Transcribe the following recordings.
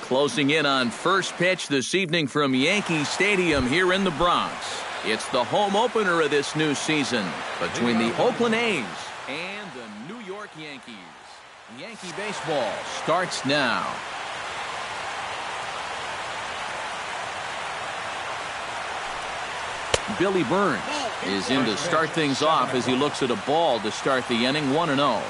Closing in on first pitch this evening from Yankee Stadium here in the Bronx. It's the home opener of this new season between the Oakland A's and the New York Yankees. Yankee baseball starts now. Billy Burns is in to start things off as he looks at a ball to start the inning. 1-0.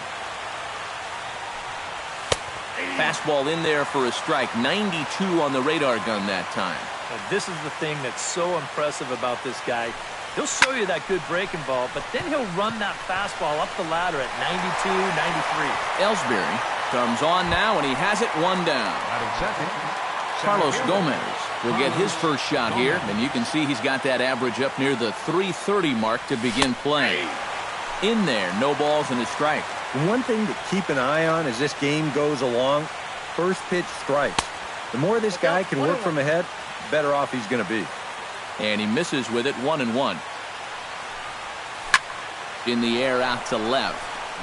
Fastball in there for a strike. 92 on the radar gun that time. And this is the thing that's so impressive about this guy. He'll show you that good breaking ball, but then he'll run that fastball up the ladder at 92, 93. Ellsbury comes on now, and he has it one down. Carlos Gomez will get his first shot here, and you can see he's got that average up near the 330 mark to begin play. In there, no balls and a strike. One thing to keep an eye on as this game goes along, first pitch strikes. The more this guy can work from ahead, the better off he's going to be. And he misses with it. 1-1. In the air out to left.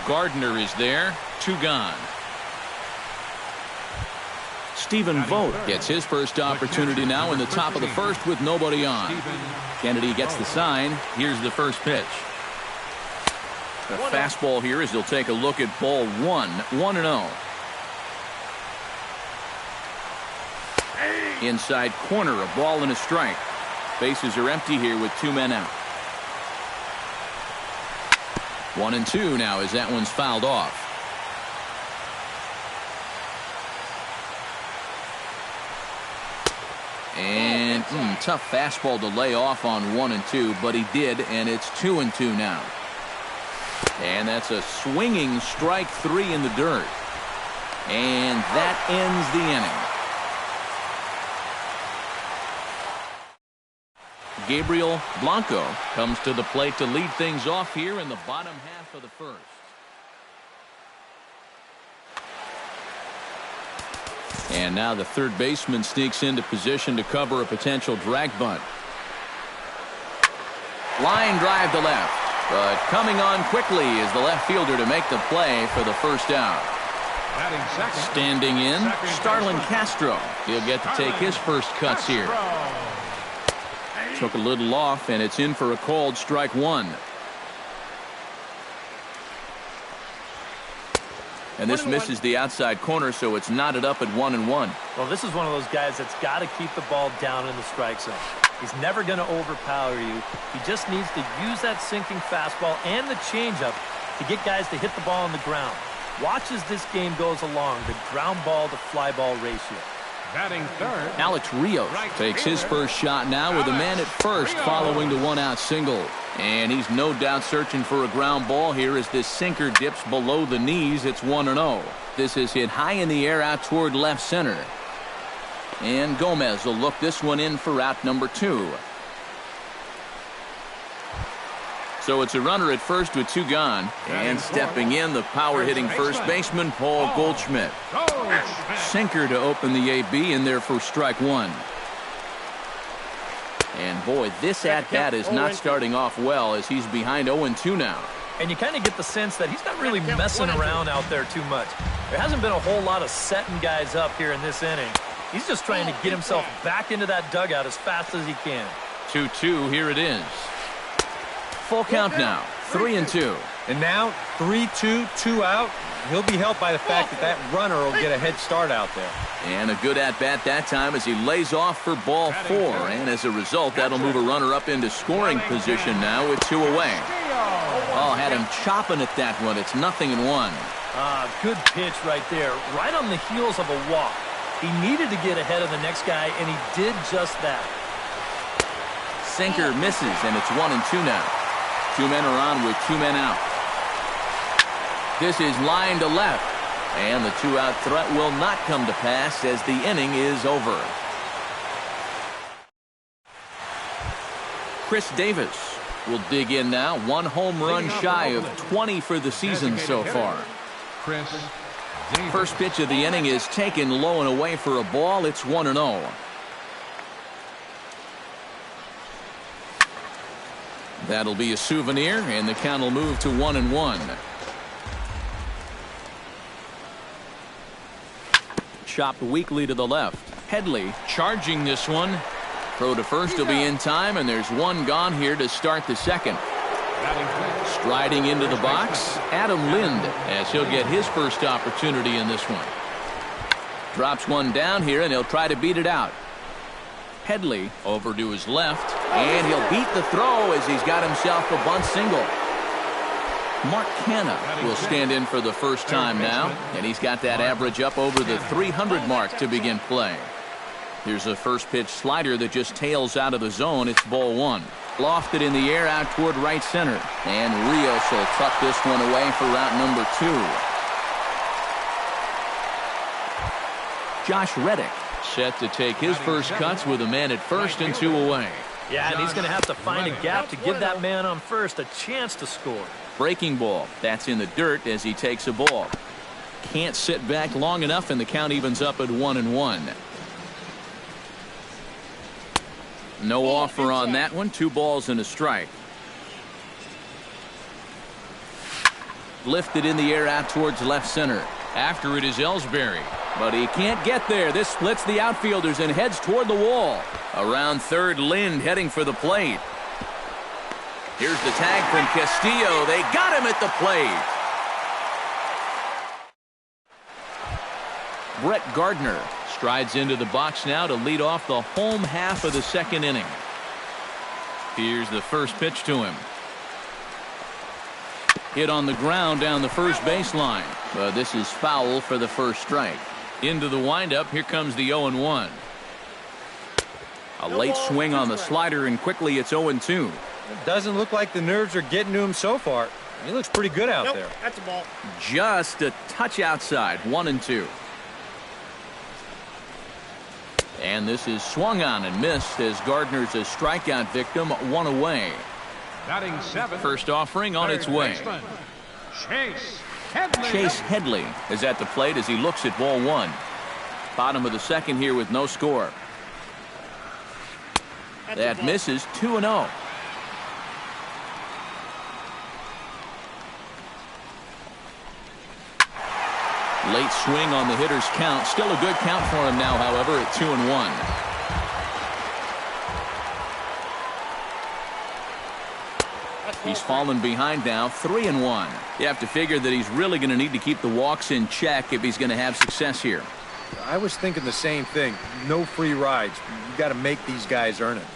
Gardner is there. 2 gone. Stephen Vogt gets his first opportunity now in the top of the first with nobody on. Kennedy gets the sign. Here's the first pitch. The fastball here as he'll take a look at ball 1. 1-0. Inside corner, a ball and a strike. Bases are empty here with 2 men out. 1-2 now as that one's fouled off. And tough fastball to lay off on 1-2, but he did, and it's 2-2 now. And that's a swinging strike 3 in the dirt. And that ends the inning. Gabriel Blanco comes to the plate to lead things off here in the bottom half of the first. And now the third baseman sneaks into position to cover a potential drag bunt. Line drive to left, but coming on quickly is the left fielder to make the play for the first out. Standing in, Starlin Castro. He'll get to take his first cuts here. Took a little off, and it's in for a called strike 1. And this misses the outside corner, so it's knotted up at 1-1. Well, this is one of those guys that's got to keep the ball down in the strike zone. He's never going to overpower you. He just needs to use that sinking fastball and the changeup to get guys to hit the ball on the ground. Watch as this game goes along, the ground ball to fly ball ratio. Batting third, Alex Rios takes his first shot now with a man at first following the 1-out single. And he's no doubt searching for a ground ball here as this sinker dips below the knees. It's 1-0. This is hit high in the air out toward left center. And Gomez will look this one in for out number 2. So it's a runner at first with 2 gone. And stepping in, the power-hitting first baseman, Paul Goldschmidt. Sinker to open the AB in there for strike 1. And boy, this at-bat is not starting off well as he's behind 0-2 now. And you kind of get the sense that he's not really messing around out there too much. There hasn't been a whole lot of setting guys up here in this inning. He's just trying to get himself back into that dugout as fast as he can. 2-2, here it is. Full count now, 3-2. And now 3-2, 2 out. He'll be helped by the fact that that runner will get a head start out there. And a good at-bat that time as he lays off for ball 4. And as a result, that'll move a runner up into scoring position now with 2 away. Oh, had him chopping at that one. It's 0-1. Good pitch right there. Right on the heels of a walk. He needed to get ahead of the next guy, and he did just that. Sinker misses, and it's 1-2 now. 2 men are on with 2 men out. This is line to left. And the 2-out threat will not come to pass as the inning is over. Chris Davis will dig in now. 1 home run shy of 20 for the season so far. First pitch of the inning is taken low and away for a ball. It's 1-0. That'll be a souvenir, and the count will move to 1-1. chopped weakly to the left. Headley charging this one. Throw to first will be in time, and there's one gone here to start the second. Striding into the box, Adam Lind, as he'll get his first opportunity in this one. Drops one down here, and he'll try to beat it out. Headley over to his left, and he'll beat the throw as he's got himself a bunt single. Mark Canna will stand in for the first time now, and he's got that average up over the 300 mark to begin play. Here's a first pitch slider that just tails out of the zone. It's ball one. Lofted in the air out toward right center. And Rios will tuck this one away for route number 2. Josh Reddick set to take his first cuts with a man at first and 2 away. Yeah, and he's going to have to find a gap to give that man on first a chance to score. Breaking ball. That's in the dirt as he takes a ball. Can't sit back long enough, and the count evens up at 1-1. No offer on that one. 2 balls and a strike. Lifted in the air out towards left center. After it is Ellsbury, but he can't get there. This splits the outfielders and heads toward the wall. Around third, Lind heading for the plate. Here's the tag from Castillo. They got him at the plate. Brett Gardner strides into the box now to lead off the home half of the second inning. Here's the first pitch to him. Hit on the ground down the first baseline. But this is foul for the first strike. Into the windup. Here comes the 0-1. A late swing on the slider, and quickly it's 0-2. It doesn't look like the nerves are getting to him so far. He looks pretty good out there. That's a ball. Just a touch outside. 1-2. And this is swung on and missed as Gardner's a strikeout victim. 1 away. Batting 7. First offering on its way. Chase Headley is at the plate as he looks at ball 1. Bottom of the second here with no score. That misses. 2-0. Late swing on the hitter's count. Still a good count for him now, however, at 2-1. He's fallen behind now, 3-1. You have to figure that he's really going to need to keep the walks in check if he's going to have success here. I was thinking the same thing. No free rides. You got to make these guys earn it.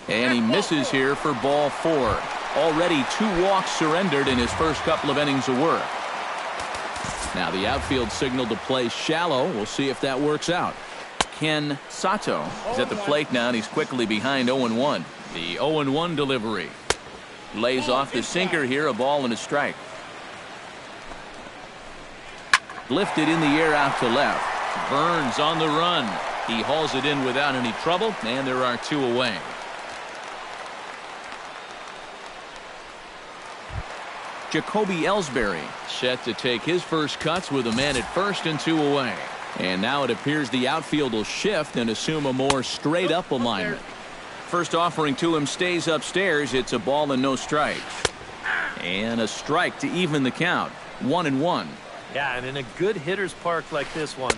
And he misses here for ball 4. Already 2 walks surrendered in his first couple of innings of work. Now the outfield signal to play shallow. We'll see if that works out. Ken Sato is at the plate now, and he's quickly behind 0-1. The 0-1 delivery. Lays off the sinker here, a ball and a strike. Lifted in the air out to left. Burns on the run. He hauls it in without any trouble, and there are 2 away. Jacoby Ellsbury set to take his first cuts with a man at first and 2 away. And now it appears the outfield will shift and assume a more straight up alignment. First offering to him stays upstairs. It's a ball and no strikes. And a strike to even the count. 1-1. Yeah, and in a good hitter's park like this one,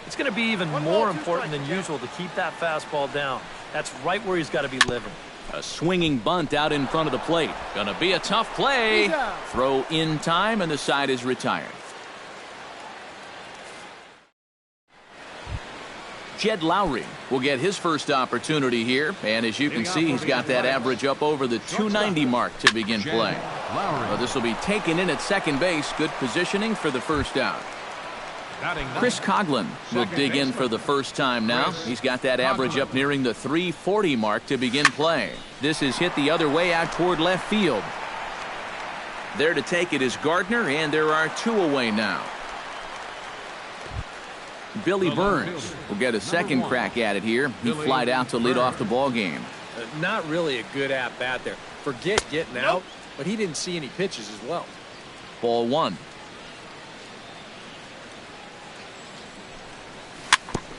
it's going to be even more important than usual to keep that fastball down. That's right where he's got to be living. A swinging bunt out in front of the plate. Gonna be a tough play. Throw in time, and the side is retired. Jed Lowry will get his first opportunity here, and as you can see, he's got that average up over the 290 mark to begin play. Well, this will be taken in at second base. Good positioning for the first out. Chris Coughlin will dig in for the first time now. He's got that average up nearing the 340 mark to begin play. This is hit the other way out toward left field. There to take it is Gardner, and there are 2 away now. Billy Burns will get a second crack at it here. He flied out to lead off the ball game. Not really a good at-bat there. Forget getting out, but he didn't see any pitches as well. Ball 1.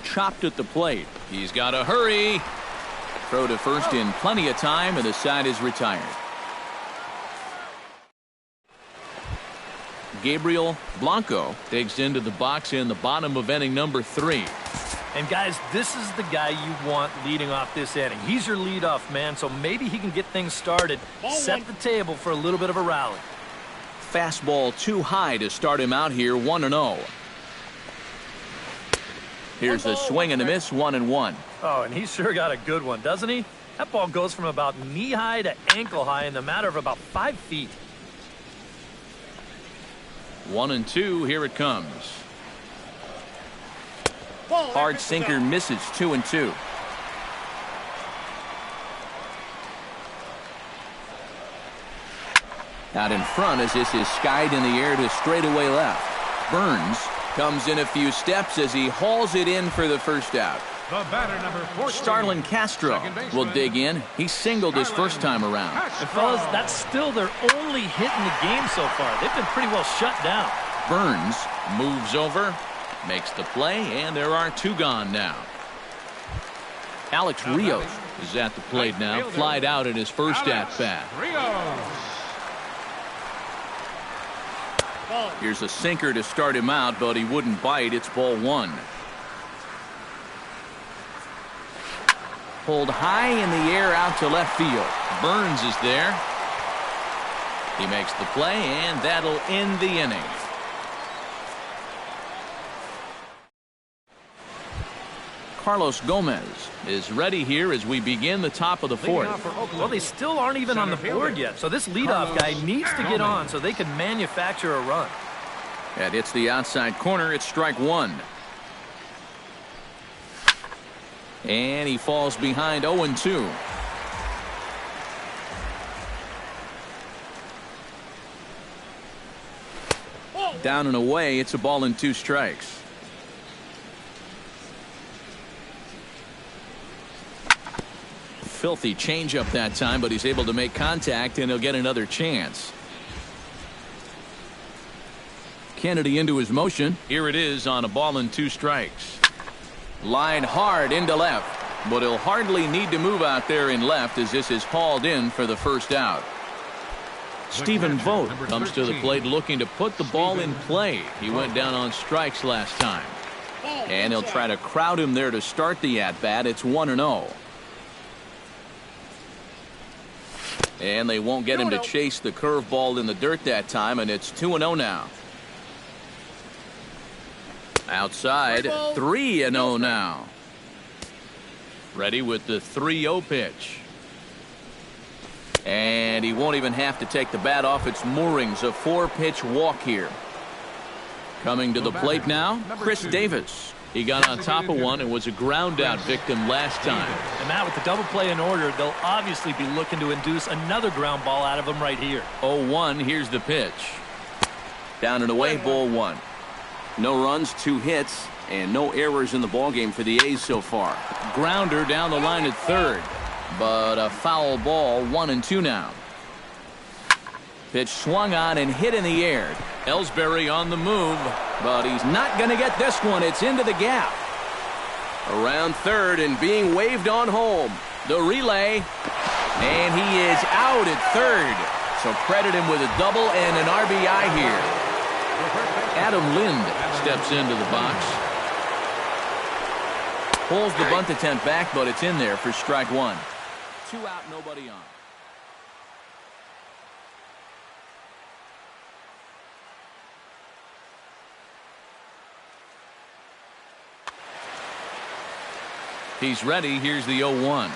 Chopped at the plate. He's got to hurry. Throw to first in plenty of time, and the side is retired. Gabriel Blanco digs into the box in the bottom of inning number 3. And guys, this is the guy you want leading off this inning. He's your leadoff man, so maybe he can get things started, set the table for a little bit of a rally. Fastball too high to start him out here, 1-0. Here's the swing and a miss, 1-1. Oh, and he sure got a good one, doesn't he? That ball goes from about knee-high to ankle-high in the matter of about 5 feet. 1-2, here it comes. Hard sinker misses, 2-2. Out in front as this is skied in the air to straightaway left. Burns comes in a few steps as he hauls it in for the first out. The batter, number 14. Starlin Castro will dig in. He singled his first time around. And fellas, that's still their only hit in the game so far. They've been pretty well shut down. Burns moves over, makes the play, and there are 2 gone now. Alex Rios is at the plate now, flied out in his first at-bat. Here's a sinker to start him out, but he wouldn't bite. It's ball 1. Pulled high in the air out to left field. Burns is there. He makes the play, and that'll end the inning. Carlos Gomez is ready here as we begin the top of the 4th. Well, they still aren't even on the board yet, so this leadoff guy needs to get on so they can manufacture a run. That hits the outside corner. It's strike 1. And he falls behind 0-2. Down and away. It's a ball and 2 strikes. Filthy changeup that time, but he's able to make contact, and he'll get another chance. Kennedy into his motion. Here it is on a ball and 2 strikes. Line hard into left, but he'll hardly need to move out there in left as this is hauled in for the first out. Stephen Vogt comes to the plate looking to put the ball in play. He went down on strikes last time. And he'll try to crowd him there to start the at-bat. It's 1-0. And they won't get him to chase the curveball in the dirt that time, and it's 2-0 now. Outside, 3-0 now. Ready with the 3-0 pitch. And he won't even have to take the bat off its moorings. A 4-pitch walk here. Coming to the plate now, Chris Davis. He got on top of one and was a ground out victim last time. And Matt, with the double play in order, they'll obviously be looking to induce another ground ball out of him right here. 0-1, here's the pitch. Down and away, ball 1. No runs, 2 hits, and no errors in the ballgame for the A's so far. Grounder down the line at third, but a foul ball, 1-2 now. Pitch swung on and hit in the air. Ellsbury on the move, but he's not going to get this one. It's into the gap. Around third and being waved on home. The relay, and he is out at third. So credit him with a double and an RBI here. Adam Lind steps into the box. Pulls the bunt attempt back, but it's in there for strike 1. 2 out, nobody on. He's ready. Here's the 0-1.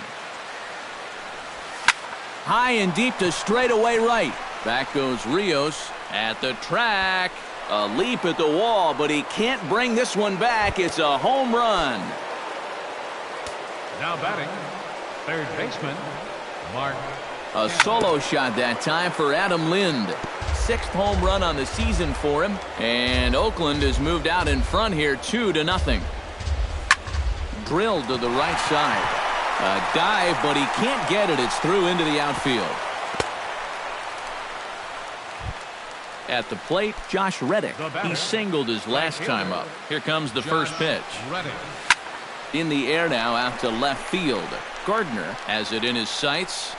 High and deep to straightaway right. Back goes Rios at the track. A leap at the wall, but he can't bring this one back. It's a home run. Now batting, third baseman, Mark. A solo shot that time for Adam Lind. 6th home run on the season for him. And Oakland has moved out in front here 2-0. Drilled to the right side. A dive, but he can't get it. It's through into the outfield. At the plate, Josh Reddick. He singled his last time up. Here comes the first pitch. In the air now out to left field. Gardner has it in his sights.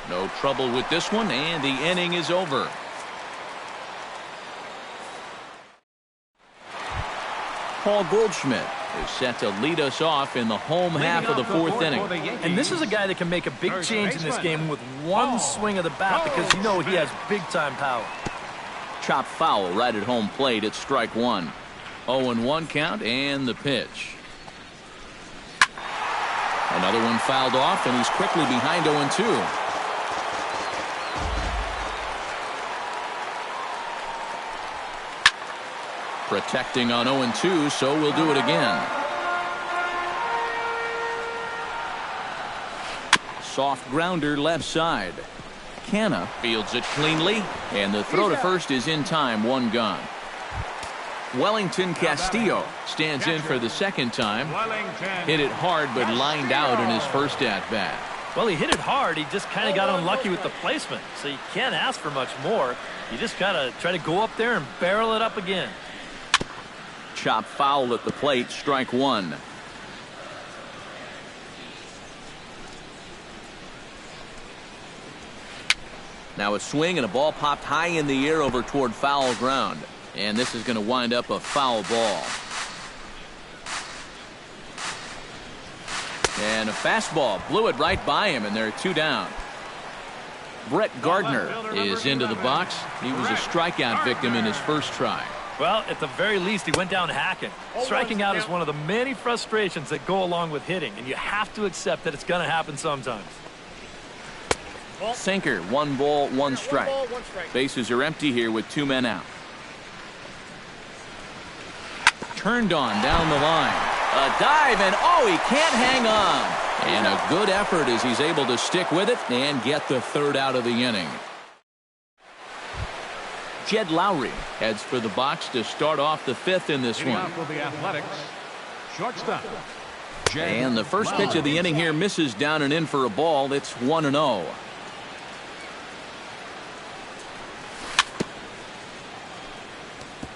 No trouble with this one, and the inning is over. Paul Goldschmidt is set to lead us off in the home half of the fourth inning. And this is a guy that can make a big change in this game with one swing of the bat because you know he has big-time power. Chop foul right at home plate at strike one. 0-1 count and the pitch. Another one fouled off, and he's quickly behind 0-2. Protecting on 0-2, so we'll do it again. Soft grounder left side. Canna fields it cleanly, and the throw to first is in time, one gone. Wellington Castillo stands in for the second time. Hit it hard, but lined out in his first at-bat. Well, he hit it hard. He just kind of got unlucky with the placement. So you can't ask for much more. You just got to try to go up there and barrel it up again. Chop foul at the plate, strike one. Now a swing and a ball popped high in the air over toward foul ground. And this is going to wind up a foul ball. And a fastball blew it right by him, and they're two down. Brett Gardner is into the box. He was a strikeout victim in his first try. Well, at the very least, he went down hacking. Striking out is one of the many frustrations that go along with hitting, and you have to accept that it's going to happen sometimes. Sinker, 1 ball, 1 strike. Bases are empty here with 2 men out. Turned on down the line. A dive, and oh, he can't hang on. And a good effort as he's able to stick with it and get the third out of the inning. Jed Lowry heads for the box to start off the fifth in this one. Shortstop. And the first pitch of the inning here misses down and in for a ball. It's 1-0.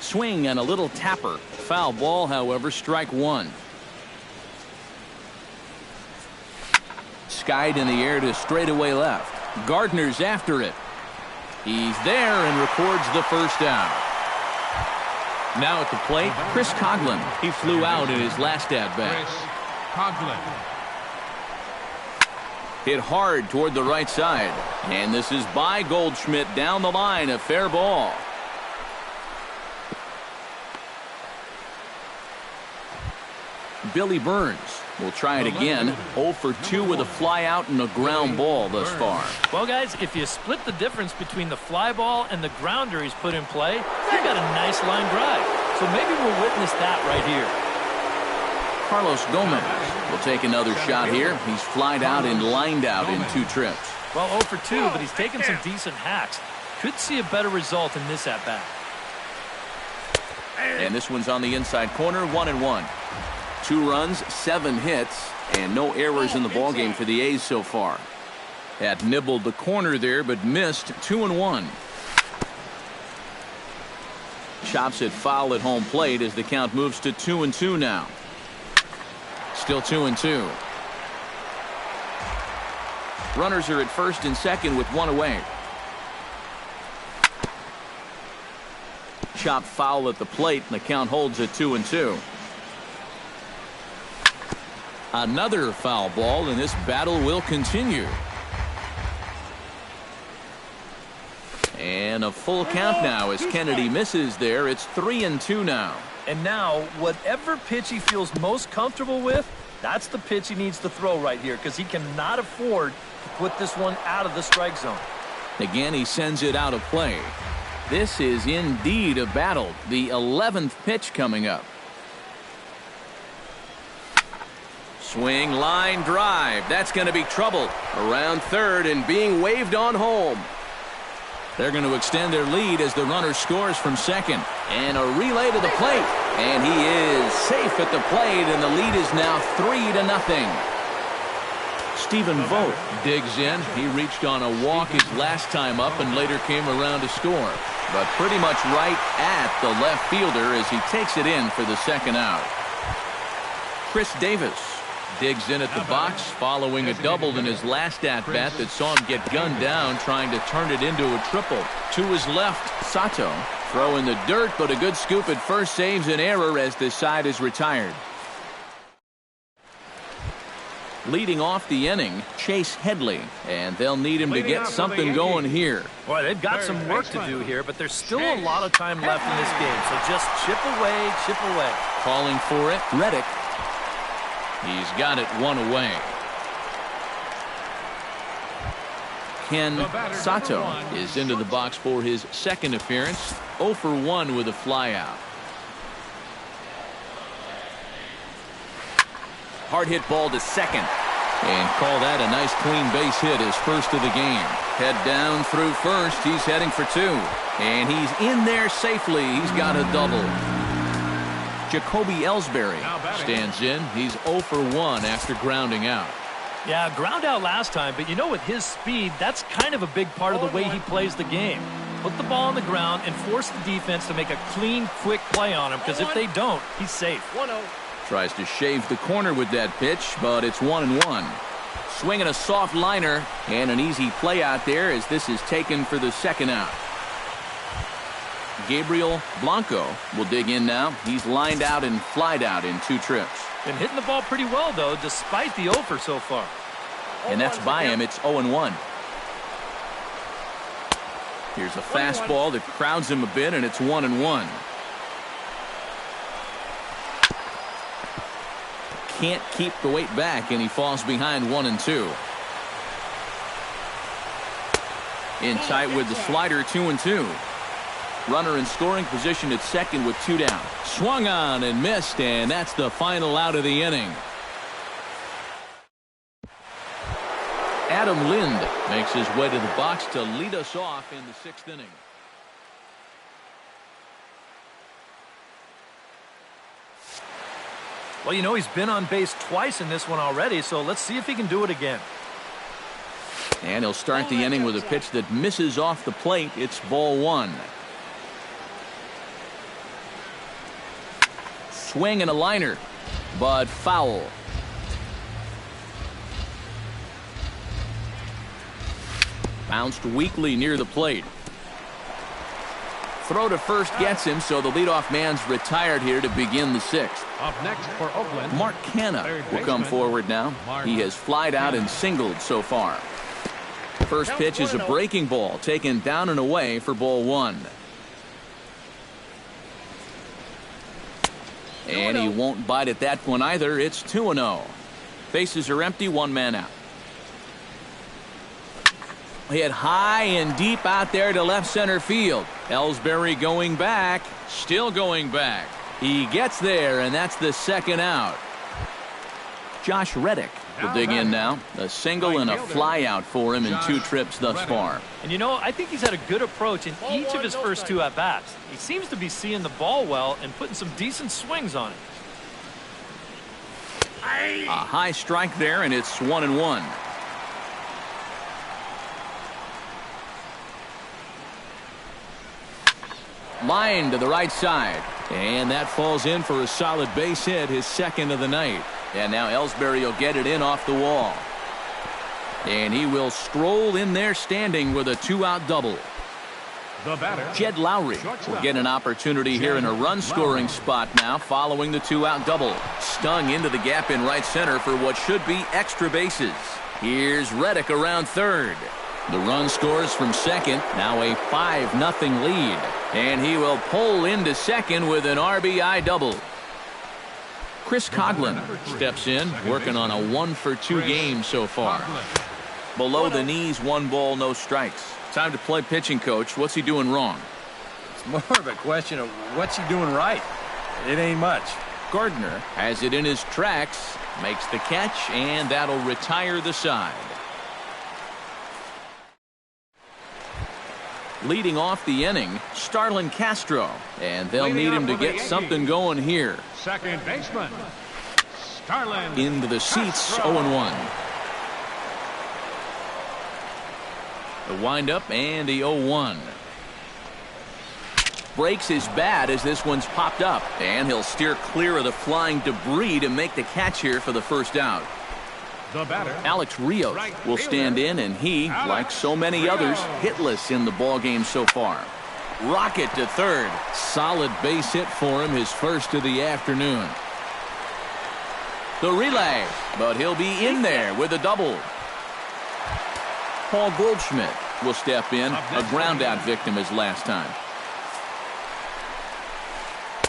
Swing and a little tapper. Foul ball, however, strike one. Skied in the air to straightaway left. Gardner's after it. He's there and records the first out. Now at the plate, Chris Coghlan. He flew out in his last at-bat. Coghlan. Hit hard toward the right side. And this is by Goldschmidt down the line, a fair ball. Billy Burns will try it again. 0 for 2 with a fly out and a ground ball thus far. Well, guys, if you split the difference between the fly ball and the grounder he's put in play, you've got a nice line drive. So maybe we'll witness that right here. Carlos Gomez will take another shot here. He's flied out and lined out in 2 trips. Well, 0 for 2, but he's taken some decent hacks. Could see a better result in this at-bat. And this one's on the inside corner, 1-1. 2 runs, 7 hits, and no errors in the ballgame for the A's so far. Had nibbled the corner there, but missed. 2-1. Chops it foul at home plate as the count moves to 2-2 now. Still 2-2. Runners are at first and second with 1 away. Chop foul at the plate, and the count holds at 2-2. Another foul ball, and this battle will continue. And a full count now as Kennedy misses there. It's 3-2 now. And now, whatever pitch he feels most comfortable with, that's the pitch he needs to throw right here because he cannot afford to put this one out of the strike zone. Again, he sends it out of play. This is indeed a battle. The 11th pitch coming up. Swing, line, drive. That's going to be trouble. Around third and being waved on home. They're going to extend their lead as the runner scores from second. And a relay to the plate. And he is safe at the plate, and the lead is now 3-0. Stephen Vogt digs in. He reached on a walk his last time up and later came around to score. But pretty much right at the left fielder as he takes it in for the second out. Chris Davis Digs in at the box following a double in his last at-bat that saw him get gunned down trying to turn it into a triple. To his left, Sato throw in the dirt, but a good scoop at first saves an error as the side is retired. Leading off the inning, Chase Headley, and they'll need him to get something going here. Boy, they've got some work to do here, but there's still a lot of time left in this game, so just chip away, chip away. Calling for it, Reddick. He's got it one away. Ken Sato is into the box for his second appearance. 0 for 1 with a flyout. Hard hit ball to second. And call that a nice clean base hit, his first of the game. Head down through first. He's heading for 2. And he's in there safely. He's got a double. Jacoby Ellsbury stands in. He's 0 for 1 after grounding out. Yeah, ground out last time, but you know, with his speed, that's kind of a big part of the way he plays the game. Put the ball on the ground and force the defense to make a clean, quick play on him, because if they don't, he's safe. 1-0. Tries to shave the corner with that pitch, but it's 1-1. Swinging a soft liner, and an easy play out there as this is taken for the second out. Gabriel Blanco will dig in now. He's lined out and flied out in 2 trips. Been hitting the ball pretty well, though, despite the offer so far. And that's by him. It's 0-1. Here's a fastball that crowds him a bit, and it's 1-1. Can't keep the weight back, and he falls behind 1-2. In tight with the slider, 2-2. Runner in scoring position at second with 2 down. Swung on and missed, and that's the final out of the inning. Adam Lind makes his way to the box to lead us off in the 6th inning. Well, you know, he's been on base twice in this one already, so let's see if he can do it again. And he'll start the inning with a pitch that misses off the plate. It's ball 1. Swing and a liner, but foul. Bounced weakly near the plate. Throw to first gets him, so the leadoff man's retired here to begin the 6th. Up next for Oakland, Mark Canha will come forward now. He has flied out and singled so far. First pitch is a breaking ball taken down and away for ball 1. And he won't bite at that one either. It's 2-0. Bases are empty, 1 man out. Hit high and deep out there to left center field. Ellsbury going back, still going back. He gets there, and that's the 2nd out. Josh Reddick will dig in now. A single and a fly out for him in 2 trips thus far. And you know, I think he's had a good approach in each of his first 2 at-bats. He seems to be seeing the ball well and putting some decent swings on it. A high strike there, and it's 1-1. Line to the right side, and that falls in for a solid base hit, his 2nd of the night. And now Ellsbury will get it in off the wall, and he will stroll in there standing with a 2-out double. the batter, Jed Lowry will get an opportunity here in a run-scoring spot now following the 2-out double. Stung into the gap in right center for what should be extra bases. Here's Reddick around third. The run scores from second. Now a 5-0 lead. And he will pull into second with an RBI double. Chris Coghlan steps in, working on a 1-for-2 game so far. Below the knees, 1 ball, no strikes. Time to play pitching coach. What's he doing wrong? It's more of a question of what's he doing right. It ain't much. Gardner has it in his tracks, makes the catch, and that'll retire the side. Leading off the inning, Starlin Castro, and they'll need him to get something going here. second baseman, Starlin. Into the seats, 0-1. The windup and the 0-1. breaks his bat as this one's popped up. And he'll steer clear of the flying debris to make the catch here for the first out. The batter, Alex Rios will stand in, and he, like so many others, hitless in the ballgame so far. Rocket to third. Solid base hit for him, his first of the afternoon. The relay, but he'll be in there with a double. Paul Goldschmidt will step in, a ground-out victim his last time.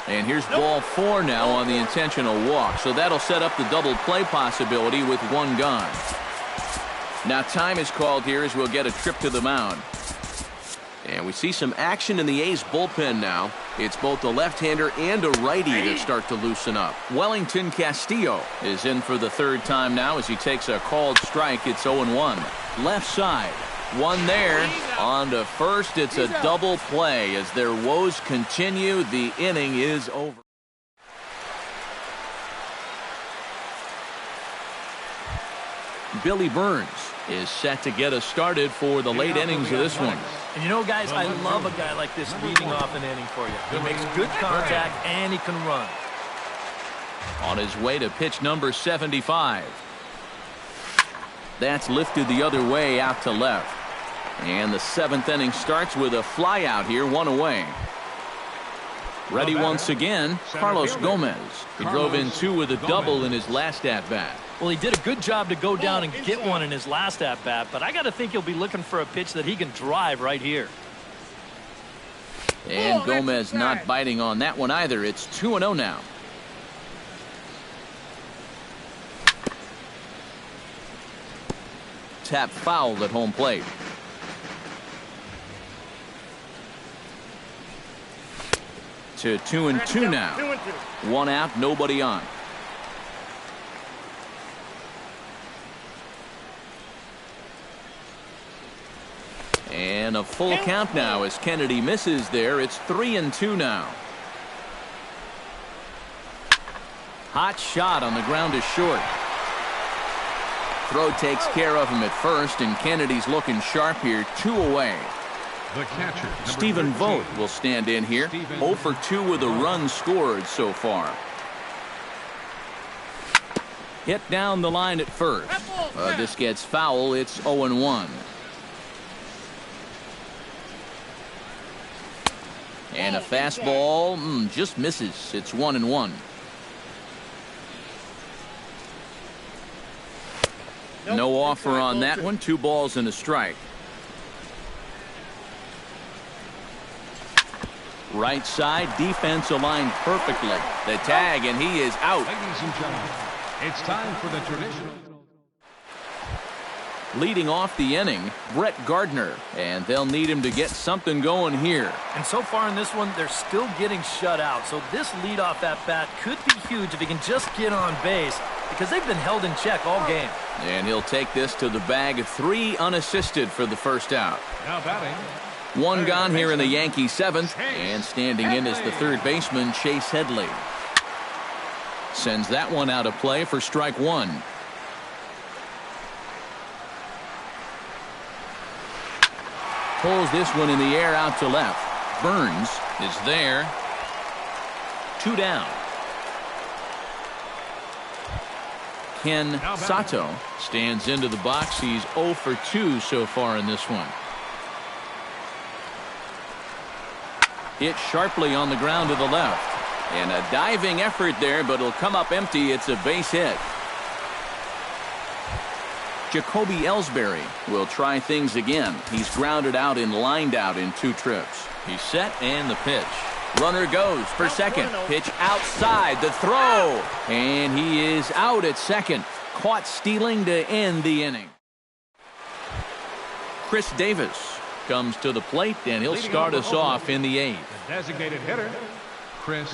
And here's ball 4 now on the intentional walk, so that'll set up the double play possibility with one gone. Now time is called here as we'll get a trip to the mound. And we see some action in the A's bullpen now. It's both a left-hander and a righty that start to loosen up. Wellington Castillo is in for the third time now as he takes a called strike. It's 0-1. Left side. One there. On to first. It's a double play as their woes continue. The inning is over. Billy Burns is set to get us started for the late innings of this one. And you know, guys, I love a guy like this leading off an inning for you. He makes good contact and he can run. On his way to pitch number 75. That's lifted the other way out to left. And the 7th inning starts with a fly out here, 1 away. Ready once again, Carlos Gomez. He drove in 2 with a double in his last at-bat. Well, he did a good job to go down and get one in his last at-bat, but I got to think he'll be looking for a pitch that he can drive right here. And Gomez not biting on that one either. It's 2-0 now. Tap foul at home plate. To 2-2 now. 1 out, nobody on. And a full count now as Kennedy misses there. It's 3-2 now. Hot shot on the ground is short. Throw takes care of him at first, and Kennedy's looking sharp here. 2 away. the catcher, Stephen Vogt will stand in here. 0 for 2 with a run scored so far. Hit down the line at first. This gets foul. It's 0-1. And a fastball just misses. It's 1-1. No offer on that one. 2 balls and a strike. Right side defense aligned perfectly. The tag, and he is out. Ladies and gentlemen, it's time for the traditional. Leading off the inning, Brett Gardner, and they'll need him to get something going here. And so far in this one, they're still getting shut out. So this leadoff at bat could be huge if he can just get on base, because they've been held in check all game. And he'll take this to the bag. 3 unassisted for the first out. Now batting. 1 gone here in the Yankees 7th, and standing in is the third baseman, Chase Headley. Sends that one out of play for strike 1. Pulls this one in the air out to left. Burns is there. 2 down. Ken Sato stands into the box. He's 0 for 2 so far in this one. Hit sharply on the ground to the left. And a diving effort there, but it'll come up empty. It's a base hit. Jacoby Ellsbury will try things again. He's grounded out and lined out in 2 trips. He's set, and the pitch. Runner goes for second. Pitch outside. The throw. And he is out at second. Caught stealing to end the inning. Chris Davis comes to the plate, and he'll start us off in the 8th. The designated hitter, Chris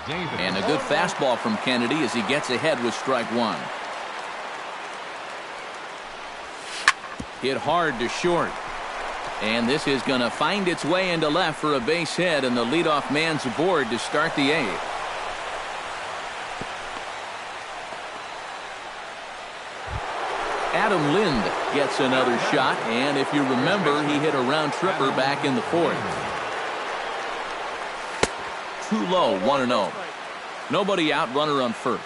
Davis. And a good fastball from Kennedy as he gets ahead with strike 1. Hit hard to short. And this is going to find its way into left for a base hit, and the leadoff man's aboard to start the 8th. Adam Lind gets another shot, and if you remember, he hit a round tripper back in the 4th. too low, 1-0. Nobody out, runner on first.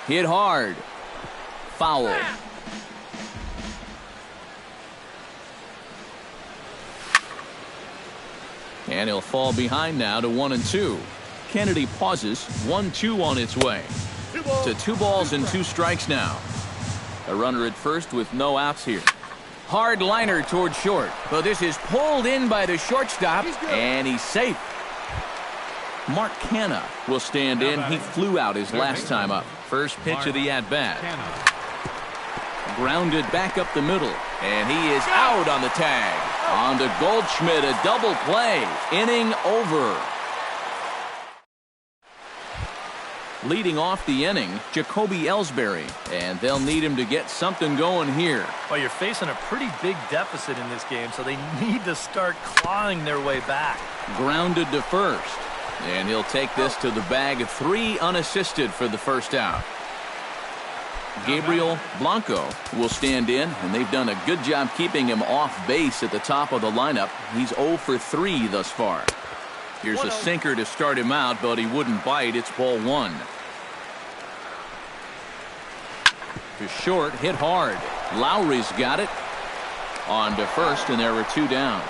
Hit hard. Foul. And he'll fall behind now to 1-2. Kennedy pauses. 1-2 on its way. To 2 balls and 2 strikes now. A runner at first with no outs here. Hard liner toward short. But this is pulled in by the shortstop. And he's safe. Mark Canha will stand in. He flew out his last time up. First pitch of the at-bat. Grounded back up the middle. And he is out on the tag. On to Goldschmidt, a double play. Inning over. Leading off the inning, Jacoby Ellsbury. And they'll need him to get something going here. Well, you're facing a pretty big deficit in this game, so they need to start clawing their way back. Grounded to first. And he'll take this to the bag. 3 unassisted for the first out. Gabriel Blanco will stand in, and they've done a good job keeping him off base at the top of the lineup. He's 0 for 3 thus far. Here's a sinker to start him out, but he wouldn't bite. It's ball 1. To short, hit hard. Lowry's got it. On to first, and there are 2 down.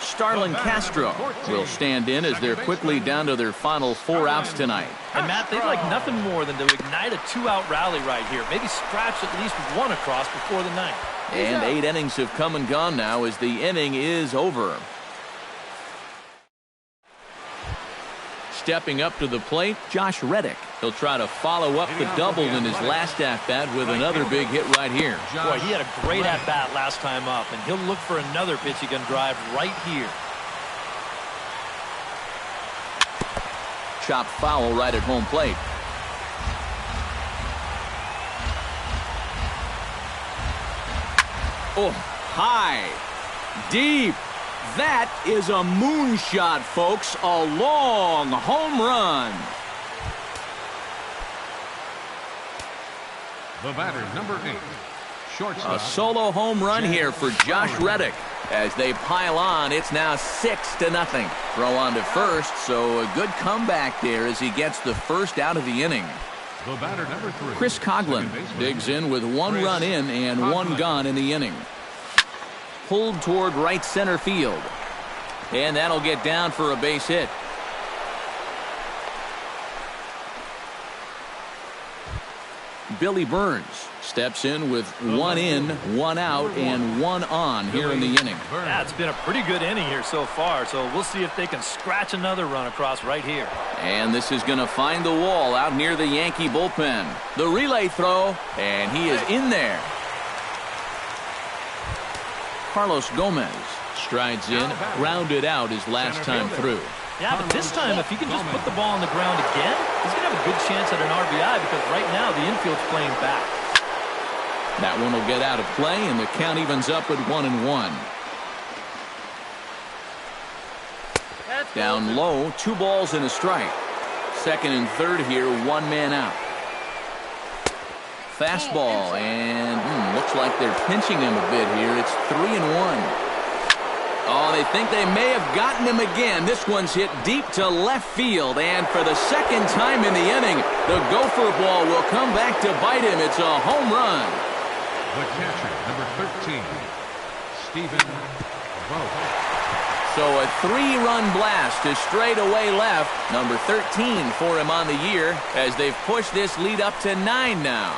Starlin Castro will stand in as they're quickly down to their final 4 outs tonight. And Matt, they'd like nothing more than to ignite a 2-out rally right here. Maybe scratch at least 1 across before the 9th. And 8 innings have come and gone now as the inning is over. Stepping up to the plate, Josh Reddick. He'll try to follow up the double in his last at-bat with another big hit right here. Boy, he had a great at-bat last time up, and he'll look for another pitch he can drive right here. Chopped foul right at home plate. Oh, high, deep. That is a moonshot, folks. A long home run. The batter, number 8, shortstop. A solo home run here for Josh Reddick. As they pile on, it's now 6-0. Throw on to first, so a good comeback there as he gets the first out of the inning. The batter, number 3, Chris Coughlin digs in with 1 run in and 1 gone in the inning. Pulled toward right center field. And that'll get down for a base hit. Billy Burns steps in with 1 in, 1 out, and 1 on here in the inning. Yeah, it's been a pretty good inning here so far, so we'll see if they can scratch another run across right here. And this is going to find the wall out near the Yankee bullpen. The relay throw, and he is in there. Carlos Gomez strides in, grounded out his last time through. Yeah, but this time, if he can just put the ball on the ground again, he's going to have a good chance at an RBI because right now the infield's playing back. That one will get out of play, and the count evens up at 1-1. Down low, 2 balls and a strike. Second and third here, 1 man out. Fastball, and looks like they're pinching him a bit here. It's 3-1. Oh, they think they may have gotten him again. This one's hit deep to left field, and for the second time in the inning, the gopher ball will come back to bite him. It's a home run. The catcher, number 13, Stephen Vogt. So a 3-run blast to straightaway left. Number 13 for him on the year as they've pushed this lead up to 9 now.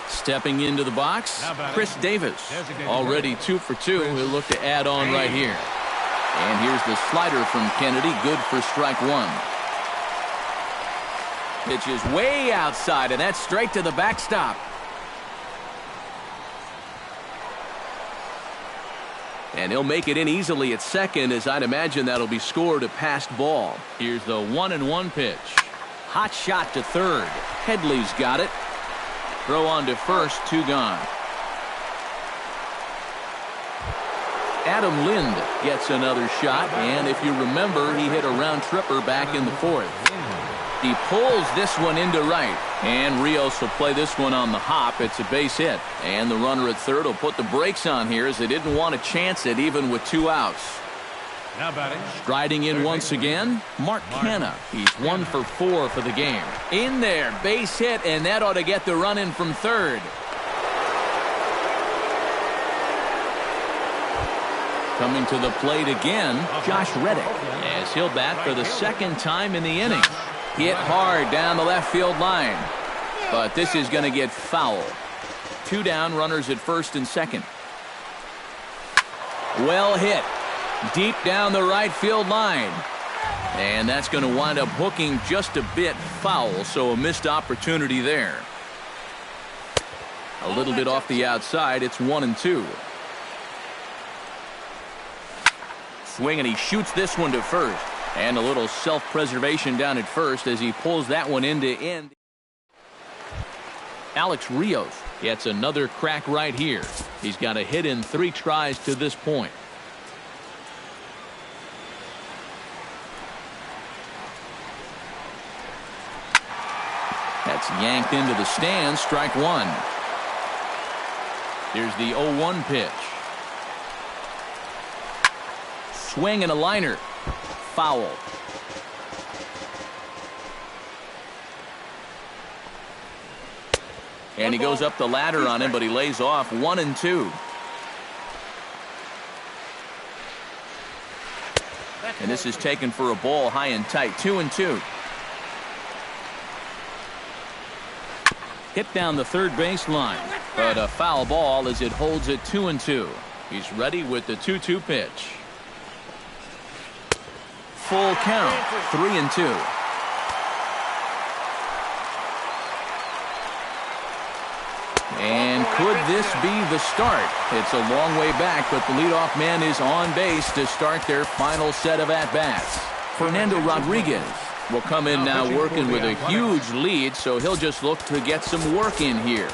Stepping into the box, Chris Davis. Already 2 for 2. He'll look to add on right here. And here's the slider from Kennedy. Good for strike 1. Pitch is way outside, and that's straight to the backstop. And he'll make it in easily at second, as I'd imagine that'll be scored a passed ball. Here's the 1-1 pitch. Hot shot to third. Headley's got it. Throw on to first, 2 gone. Adam Lind gets another shot, and if you remember, he hit a round tripper back in the fourth. He pulls this one into right, and Rios will play this one on the hop. It's a base hit, and the runner at third will put the brakes on here as they didn't want to chance it even with 2 outs. Now batting. Striding in once again, Mark Canha. He's 1 for 4 for the game. In there, base hit, and that ought to get the run in from third. Coming to the plate again, Josh Reddick, as he'll bat for the second time in the inning. Hit hard down the left field line, but this is going to get foul. 2 down, runners at first and second. Well hit, deep down the right field line, and that's going to wind up hooking just a bit foul, so a missed opportunity there. A little bit off the outside, it's 1-2. Swing, and he shoots this one to first. And a little self-preservation down at first as he pulls that one end to end. Alex Rios gets another crack right here. He's got a hit in 3 tries to this point. That's yanked into the stands, strike 1. Here's the 0-1 pitch. Swing and a liner. Foul. And he goes up the ladder on him, but he lays off. 1-2. And this is taken for a ball high and tight. 2-2. Hit down the third base line, but a foul ball as it holds it 2-2. He's ready with the 2-2 pitch. Full count, 3-2. And could this be the start? It's a long way back, but the leadoff man is on base to start their final set of at-bats. Fernando Rodriguez will come in now working with a huge lead, so he'll just look to get some work in here.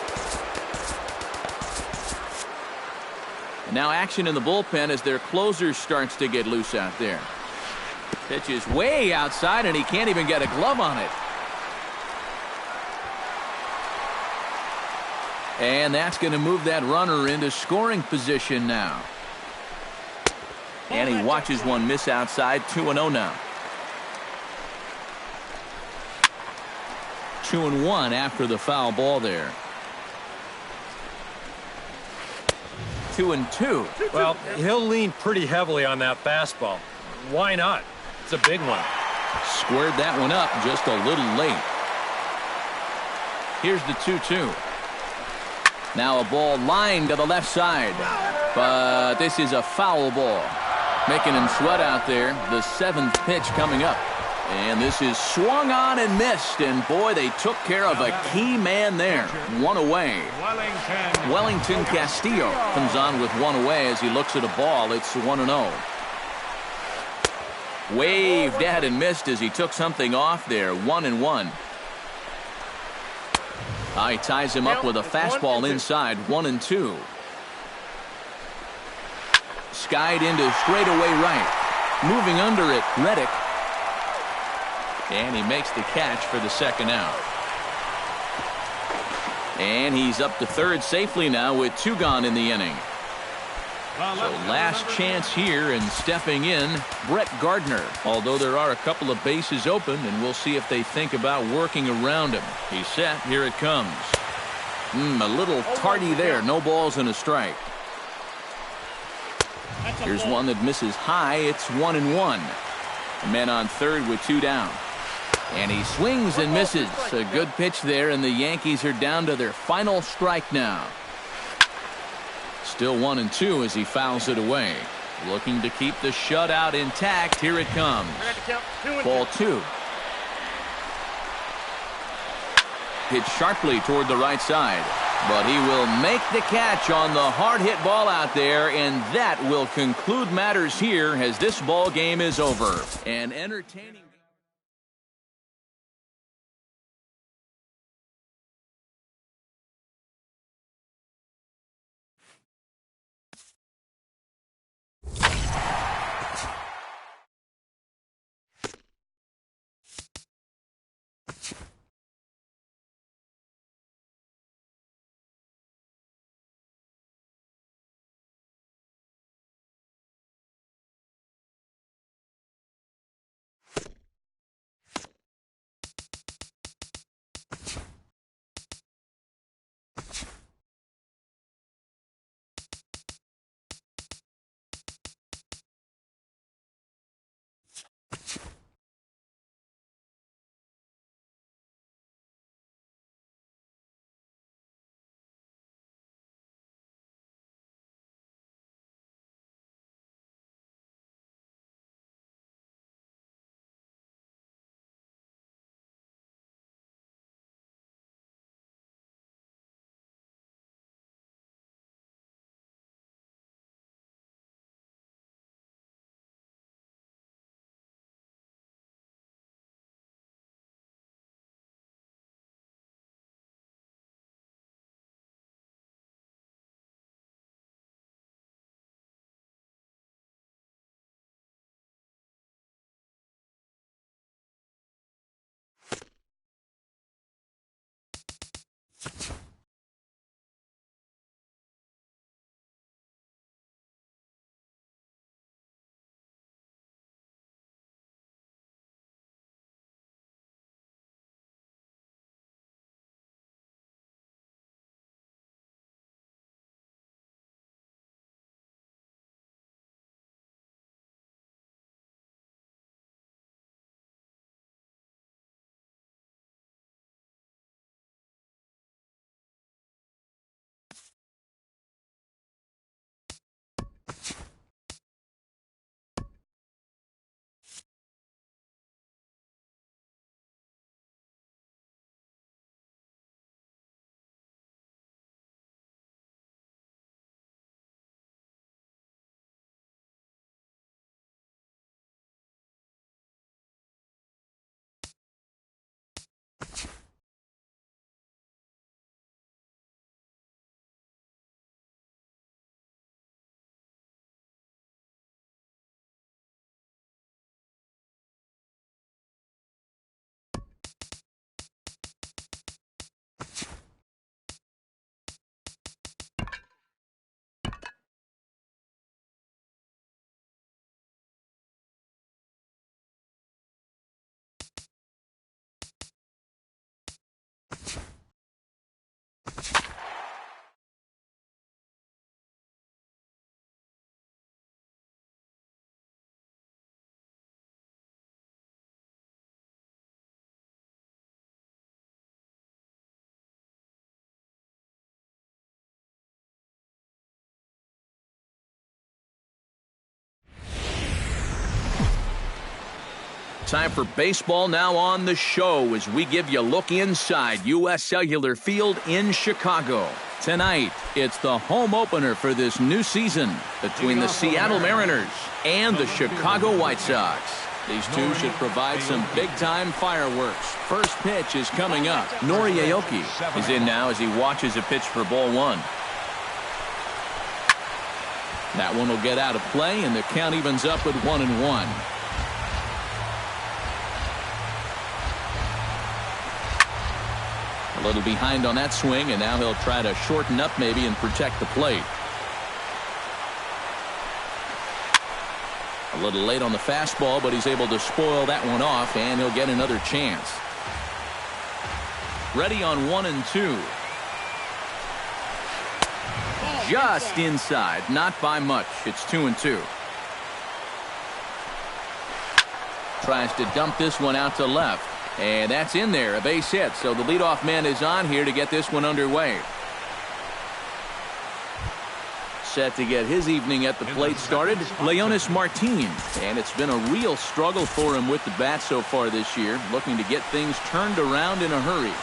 And now action in the bullpen as their closer starts to get loose out there. Pitch is way outside, and he can't even get a glove on it. And that's going to move that runner into scoring position now. And he watches one miss outside. 2-0 now. 2-1 after the foul ball there. 2-2. Well, he'll lean pretty heavily on that fastball. Why not? It's a big one. Squared that one up just a little late. Here's the 2-2. Now a ball lined to the left side, but this is a foul ball, making him sweat out there. The 7th pitch coming up, and this is swung on and missed, and boy, they took care of a key man there. 1 away. Wellington Castillo comes on with 1 away as he looks at a ball. It's 1-0. Waved at and missed as he took something off there. 1-1. He ties him up with a fastball inside. 1-2. Skied into straightaway right. Moving under it, Reddick. And he makes the catch for the second out. And he's up to third safely now with 2 gone in the inning. So last chance here, and stepping in, Brett Gardner. Although there are a couple of bases open, and we'll see if they think about working around him. He's set. Here it comes. A little tardy there. No balls and a strike. Here's one that misses high. It's 1-1. Men on third with 2 down. And he swings and misses. A good pitch there, and the Yankees are down to their final strike now. Still 1-2 as he fouls it away. Looking to keep the shutout intact. Here it comes. Ball 2. Hit sharply toward the right side, but he will make the catch on the hard hit ball out there, and that will conclude matters here as this ball game is over. An entertaining Time for baseball now on the show as we give you a look inside U.S. Cellular Field in Chicago. Tonight, it's the home opener for this new season between the Seattle Mariners and the Chicago White Sox. These two should provide some big-time fireworks. First pitch is coming up. Nori Aoki is in now as he watches a pitch for ball one. That one will get out of play, and the count evens up at 1-1. A little behind on that swing, and now he'll try to shorten up maybe and protect the plate. A little late on the fastball, but he's able to spoil that one off, and he'll get another chance. Ready on 1-2. Just inside, not by much. It's 2-2. Tries to dump this one out to left. And that's in there, a base hit. So the leadoff man is on here to get this one underway. Set to get his evening at the plate started, Leonis Martin. And it's been a real struggle for him with the bat so far this year, looking to get things turned around in a hurry.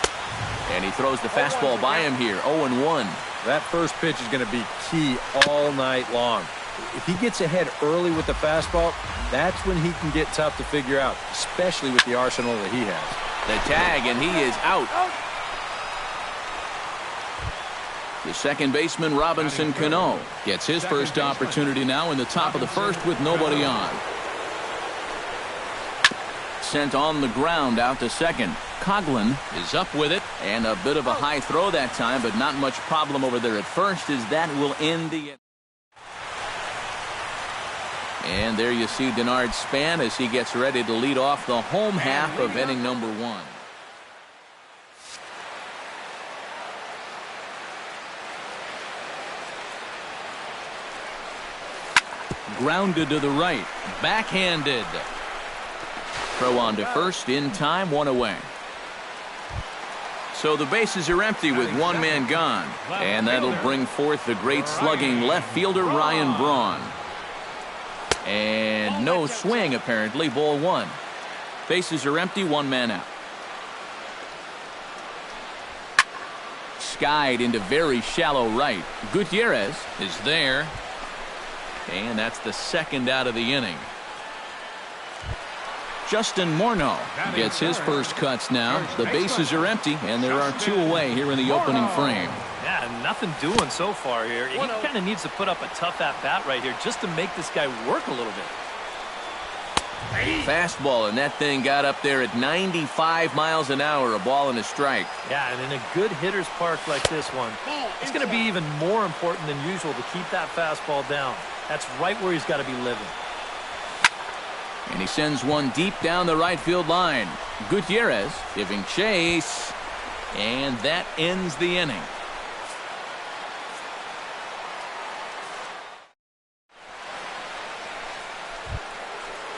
And he throws the fastball by him here, 0-1. That first pitch is going to be key all night long. If he gets ahead early with the fastball, that's when he can get tough to figure out, especially with the arsenal that he has. The tag, and he is out. The second baseman, Robinson Cano, gets his first opportunity now in the top of the first with nobody on. Sent on the ground out to second. Coughlin is up with it, and a bit of a high throw that time, but not much problem over there at first as that will end the... And there you see Denard Span as he gets ready to lead off the home half of inning number 1. Grounded to the right. Backhanded. Throw on to first in time, 1 away. So the bases are empty with one man gone. And that'll bring forth the great slugging left fielder Ryan Braun. And no swing, apparently. Ball 1. Bases are empty, 1 man out. Skied into very shallow right. Gutierrez is there. And that's the second out of the inning. Justin Morneau gets his first cuts now. The bases are empty, and there are 2 away here in the opening frame. Yeah, nothing doing so far here. He kind of needs to put up a tough at-bat right here just to make this guy work a little bit. Fastball, and that thing got up there at 95 miles an hour, a ball and a strike. Yeah, and in a good hitter's park like this one, it's going to be even more important than usual to keep that fastball down. That's right where he's got to be living. And he sends one deep down the right field line. Gutierrez giving chase, and that ends the inning.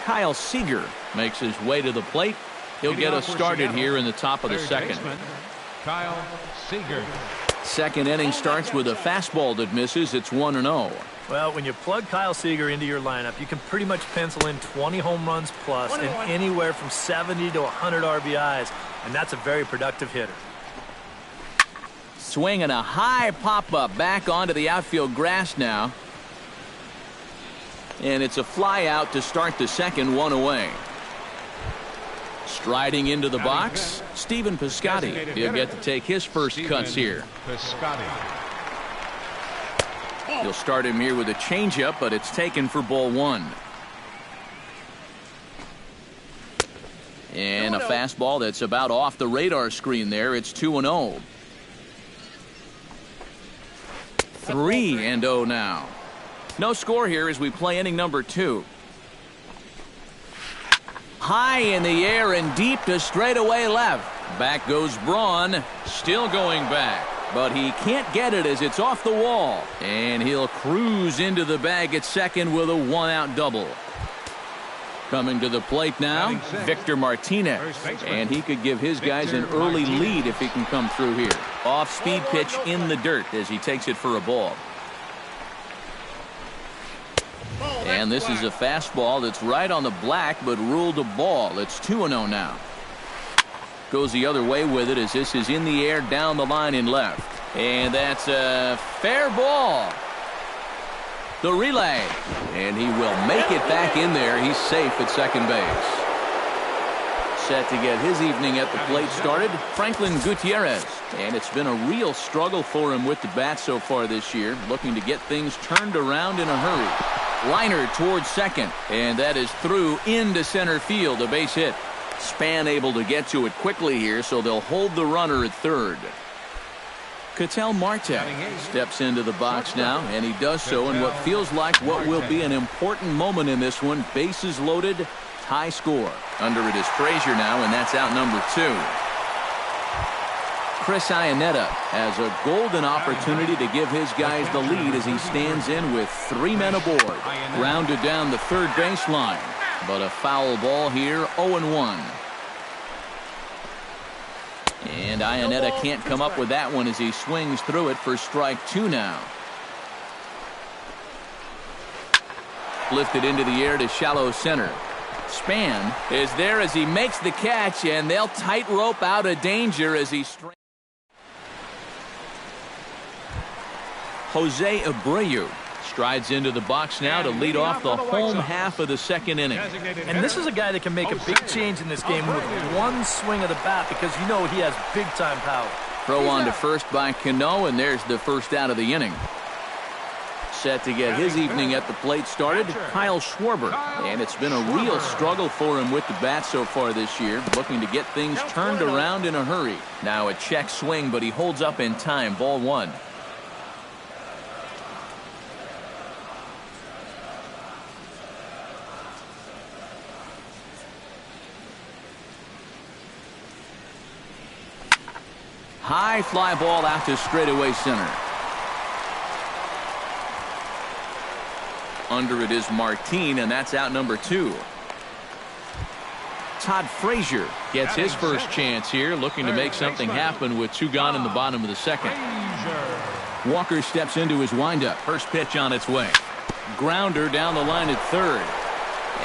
Kyle Seager makes his way to the plate. He'll get us started here in the top of the second. Kyle Seager. Second inning starts with a fastball that misses. It's 1-0. Well, when you plug Kyle Seager into your lineup, you can pretty much pencil in 20 home runs plus and anywhere from 70 to 100 RBIs, and that's a very productive hitter. Swinging a high pop-up back onto the outfield grass now. And it's a fly out to start the second, one away. Striding into the box, Stephen Piscotty. He'll get to take his first cuts here. He'll start him here with a changeup, but it's taken for ball one. And a fastball that's about off the radar screen there. It's 2-0. 3-0 now. No score here as we play inning number 2. High in the air and deep to straightaway left. Back goes Braun, still going back, but he can't get it as it's off the wall. And he'll cruise into the bag at second with a one-out double. Coming to the plate now, Victor Martinez. And he could give his guys an early lead if he can come through here. Off-speed pitch in the dirt as he takes it for a ball. And this is a fastball that's right on the black but ruled a ball. It's 2-0 now. Goes the other way with it as this is in the air down the line in left. And that's a fair ball. The relay. And he will make it back in there. He's safe at second base. Set to get his evening at the plate started, Franklin Gutierrez. And it's been a real struggle for him with the bat so far this year, looking to get things turned around in a hurry. Liner towards second, and that is through into center field, a base hit. Span able to get to it quickly here, so they'll hold the runner at third. Ketel Marte steps into the box now, and he does so in what feels like what will be an important moment in this one. Bases loaded, tie score. Under it is Frazier now, and that's out number 2. Chris Iannetta has a golden opportunity to give his guys the lead as he stands in with 3 men aboard. Grounded down the third baseline, but a foul ball here, 0-1. And Iannetta can't come up with that one as he swings through it for strike 2 now. Lifted into the air to shallow center. Span is there as he makes the catch, and they'll tightrope out of danger as he Jose Abreu strides into the box now to lead off the home half of the second inning. And this is a guy that can make a big change in this game with one swing of the bat because you know he has big-time power. Throw on to first by Cano, and there's the first out of the inning. Set to get his evening at the plate started, Kyle Schwarber. And it's been a real struggle for him with the bat so far this year, looking to get things turned around in a hurry. Now a check swing, but he holds up in time, ball 1. High fly ball out to straightaway center. Under it is Martin, and that's out number 2. Todd Frazier gets his first chance here, looking to make something happen with 2 gone in the bottom of the second. Walker steps into his windup. First pitch on its way. Grounder down the line at third.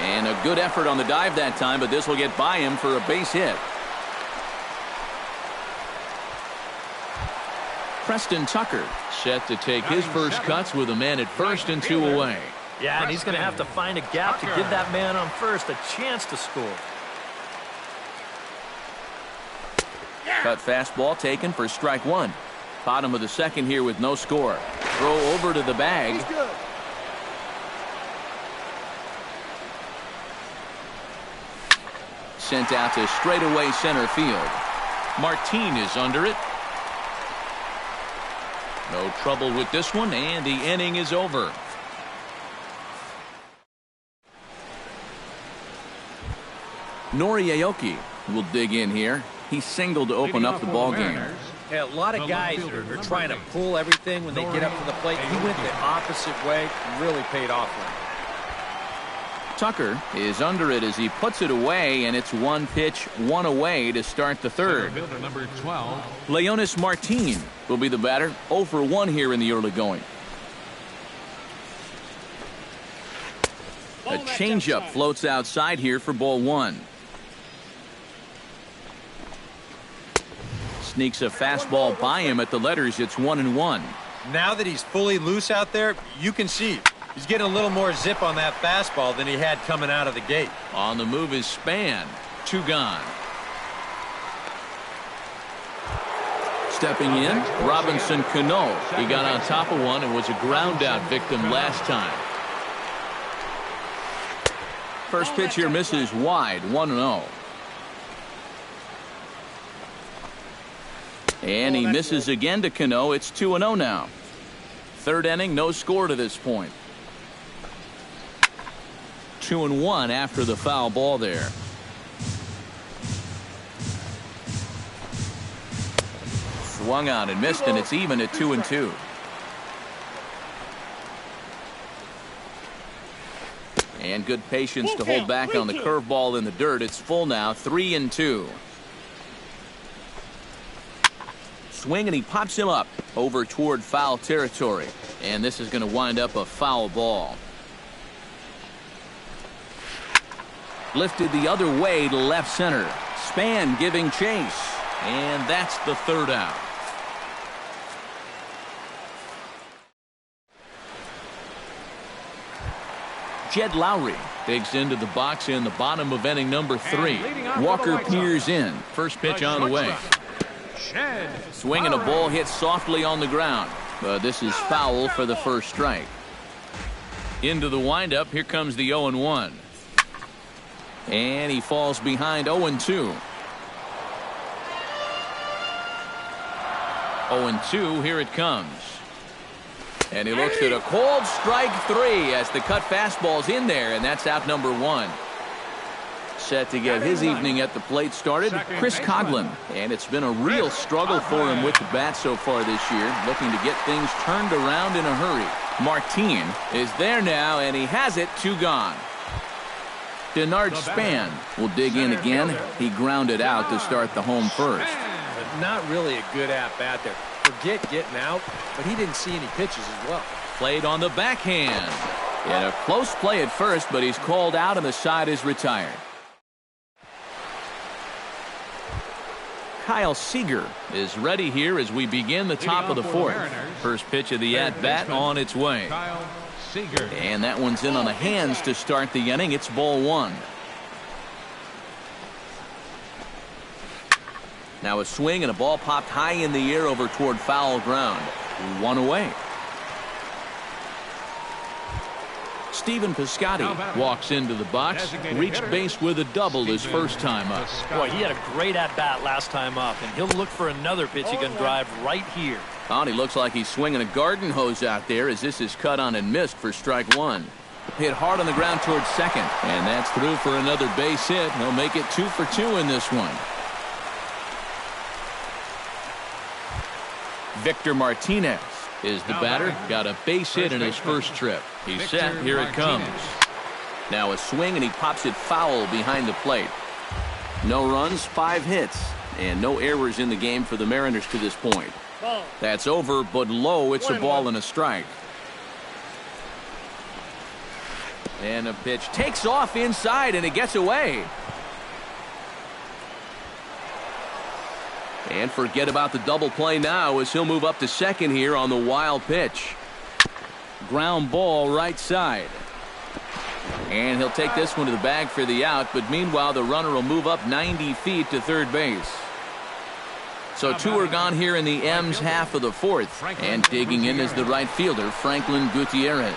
And a good effort on the dive that time, but this will get by him for a base hit. Preston Tucker set to take his first cuts with a man at first and 2 away. Yeah, and he's going to have to find a gap to give that man on first a chance to score. Cut fastball taken for strike 1. Bottom of the second here with no score. Throw over to the bag. sent out to straightaway center field. Martin is under it. No trouble with this one, and the inning is over. Noriaoki will dig in here. He singled to open up the ball game. Yeah, a lot of guys are trying to pull everything when they get up to the plate. He went the opposite way and really paid off for him. Tucker is under it as he puts it away, and it's one pitch, one away to start the third. Number 12. Leonis Martin will be the batter. 0 for 1 here in the early going. A changeup floats outside here for ball 1. Sneaks a fastball by him at the letters. It's 1-1. Now that he's fully loose out there, you can see he's getting a little more zip on that fastball than he had coming out of the gate. On the move is Span. 2 gone. Stepping in, Robinson Cano. He got on top of one and was a ground out victim last time. First pitch here misses wide. 1-0. And he misses again to Cano. It's 2-0 now. Third inning, no score to this point. 2-1 after the foul ball there. Swung on and missed, and it's even at 2-2. And good patience to hold back on the curveball in the dirt. It's full now, 3-2. Swing, and he pops him up over toward foul territory. And this is going to wind up a foul ball. Lifted the other way to left center. Span giving chase. And that's the third out. Jed Lowry digs into the box in the bottom of inning number 3. Walker peers in. First pitch on the way. Swing and a ball hit softly on the ground. But this is foul for the first strike. Into the windup. Here comes the 0-1. And he falls behind 0-2. 0-2. Here it comes. And he looks at a cold strike 3 as the cut fastball's in there, and that's out number 1. Set to get his evening at the plate started, Chris Coghlan. And it's been a real struggle for him with the bat so far this year, looking to get things turned around in a hurry. Martin is there now, and he has it. 2 gone. Denard Span will dig in again. He grounded out to start the home first. Not really a good at-bat there. Forget getting out, but he didn't see any pitches as well. Played on the backhand. In a close play at first, but he's called out and the side is retired. Kyle Seager is ready here as we begin the top of the 4th. First pitch of the at-bat on its way. And that one's in on the hands to start the inning. It's ball 1. Now a swing and a ball popped high in the air over toward foul ground. 1 away. Stephen Piscotty walks into the box, reached base with a double his first time up. Boy, he had a great at-bat last time up, and he'll look for another pitch he can drive right here. He looks like he's swinging a garden hose out there as this is cut on and missed for strike 1. Hit hard on the ground towards second, and that's through for another base hit. He'll make it 2 for 2 in this one. Victor Martinez is the batter. Got a base hit in his first trip. He's set. Here it comes. Now a swing, and he pops it foul behind the plate. No runs, 5 hits, and no errors in the game for the Mariners to this point. That's over, but low. It's a ball and a strike. And a pitch takes off inside, and it gets away. And forget about the double play now as he'll move up to second here on the wild pitch. Ground ball right side. And he'll take this one to the bag for the out, but meanwhile the runner will move up 90 feet to third base. So 2 are gone here in the M's half of the 4th. And digging in is the right fielder, Franklin Gutierrez.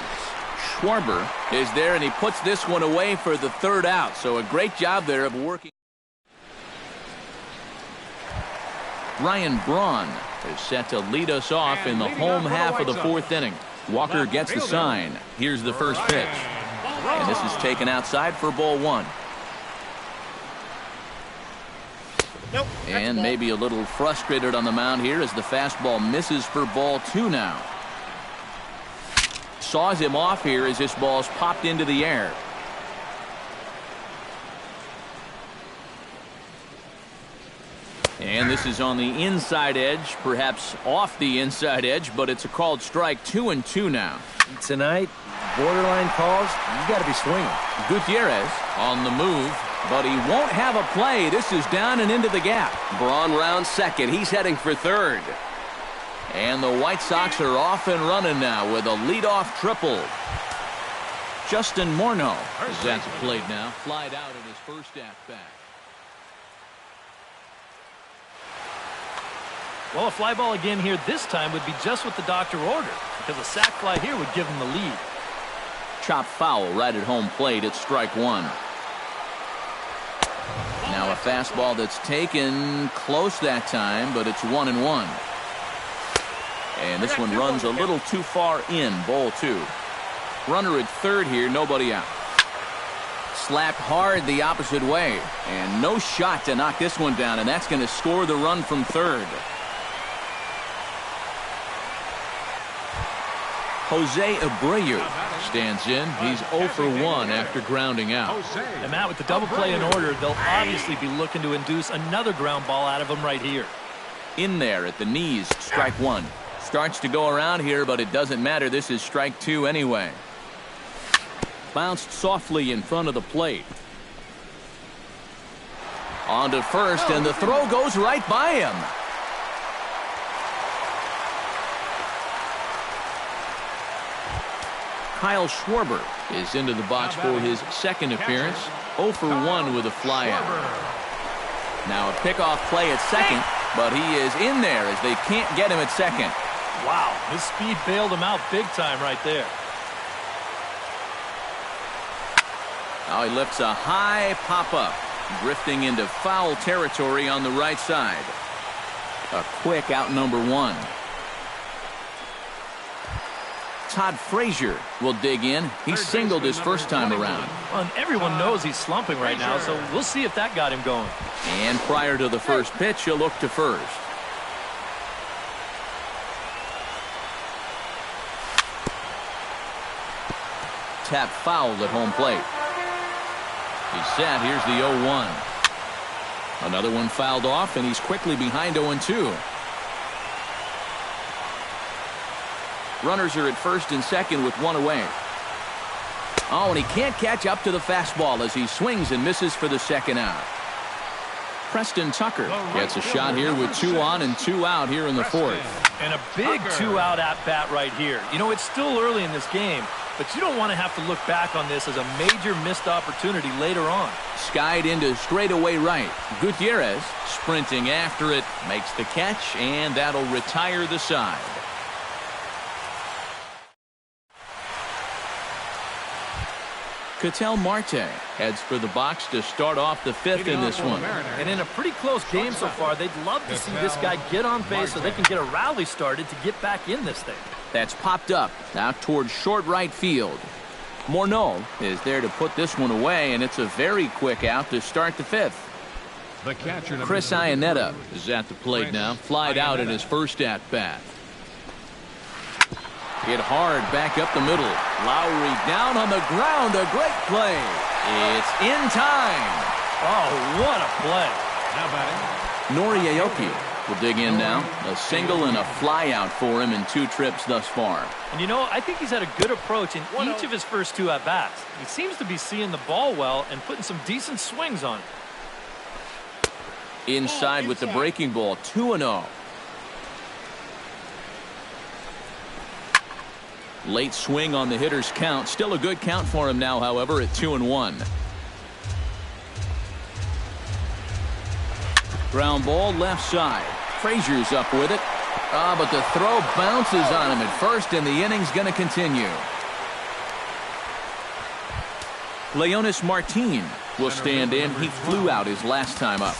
Schwarber is there, and he puts this one away for the 3rd out. So a great job there of working. Ryan Braun is set to lead us off in the home half of the fourth inning. Walker gets the sign. Here's the first pitch. And this is taken outside for ball one. And maybe a little frustrated on the mound here as the fastball misses for ball two now. Saws him off here as this ball's popped into the air. And this is on the inside edge, perhaps off the inside edge, but it's a called strike. 2-2 now. Tonight, borderline calls, you got to be swinging. Gutierrez on the move, but he won't have a play. This is down and into the gap. Braun rounds second. He's heading for third. And the White Sox are off and running now with a leadoff triple. Justin Morneau is at the plate now. Flied out in his first at-bat. Well, a fly ball again here this time would be just what the doctor ordered, because a sac fly here would give him the lead. Chopped foul right at home plate. It's strike one. Now a fastball that's taken close that time, but it's 1-1. And this one runs a little too far in. Ball two. Runner at third here. Nobody out. Slapped hard the opposite way. And no shot to knock this one down. And that's going to score the run from third. Jose Abreu stands in. He's 0 for 1 after grounding out. And Matt, with the double play in order, they'll obviously be looking to induce another ground ball out of him right here. In there at the knees. Strike one. Starts to go around here, but it doesn't matter. This is strike two anyway. Bounced softly in front of the plate. On to first, and the throw goes right by him. Kyle Schwarber is into the box for his second appearance. 0 for 1 with a flyout. Now a pickoff play at second, but he is in there as they can't get him at second. Wow, his speed bailed him out big time right there. Now he lifts a high pop-up, drifting into foul territory on the right side. A quick out number one. Todd Frazier will dig in. He singled his first time around. Well, and everyone knows he's slumping right now, so we'll see if that got him going. And prior to the first pitch, he'll look to first. Tap foul at home plate. He's set. Here's the 0-1. Another one fouled off, and he's quickly behind 0-2. Runners are at first and second with one away. Oh, and he can't catch up to the fastball as he swings and misses for the second out. Preston Tucker gets a shot here with 2 on and 2 out here in the fourth. And a big 2-out at-bat right here. You know, it's still early in this game, but you don't want to have to look back on this as a major missed opportunity later on. Skied into straightaway right. Gutierrez sprinting after it, makes the catch, and that'll retire the side. Ketel Marte heads for the box to start off the fifth in this one. And in a pretty close game so far, they'd love to see this guy get on base so they can get a rally started to get back in this thing. That's popped up out towards short right field. Morneau is there to put this one away, and it's a very quick out to start the fifth. Chris Iannetta is at the plate now, flied out in his first at-bat. Hit hard back up the middle. Lowry down on the ground. A great play. It's in time. Oh, what a play. Now batting. Nori Aoki will dig in now. A single and a fly out for him in 2 trips thus far. And you know, I think he's had a good approach in each of his first 2 at-bats. He seems to be seeing the ball well and putting some decent swings on it. Inside with the breaking ball. 2-0. Late swing on the hitter's count. Still a good count for him now, however, at 2-1. Ground ball left side. Frazier's up with it. But the throw bounces on him at first, and the inning's going to continue. Leonis Martin will stand in. He flew out his last time up.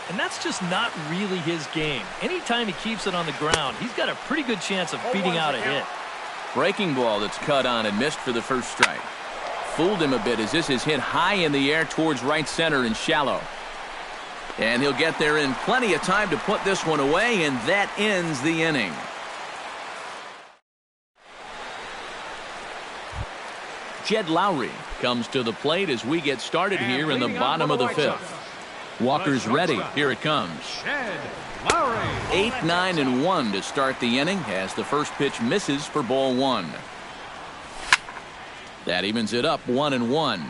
And that's just not really his game. Anytime he keeps it on the ground, he's got a pretty good chance of beating out a hit. Breaking ball that's cut on and missed for the first strike. Fooled him a bit as this is hit high in the air towards right center and shallow. And he'll get there in plenty of time to put this one away, and that ends the inning. Jed Lowry comes to the plate as we get started here in the bottom of the fifth. Walker's ready. Here it comes. 8-9-1 to start the inning as the first pitch misses for ball one. That evens it up 1-1.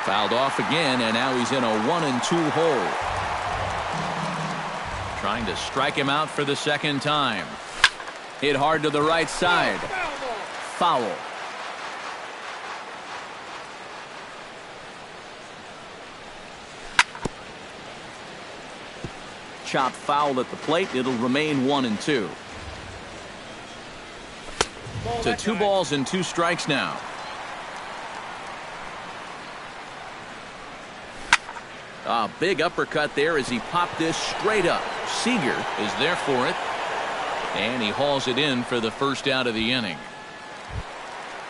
Fouled off again, and now he's in a 1-2 hole. Trying to strike him out for the second time. Hit hard to the right side. Foul. Chop foul at the plate. It'll remain 1-2. To 2 balls and 2 strikes now. A big uppercut there as he popped this straight up. Seager is there for it. And he hauls it in for the first out of the inning.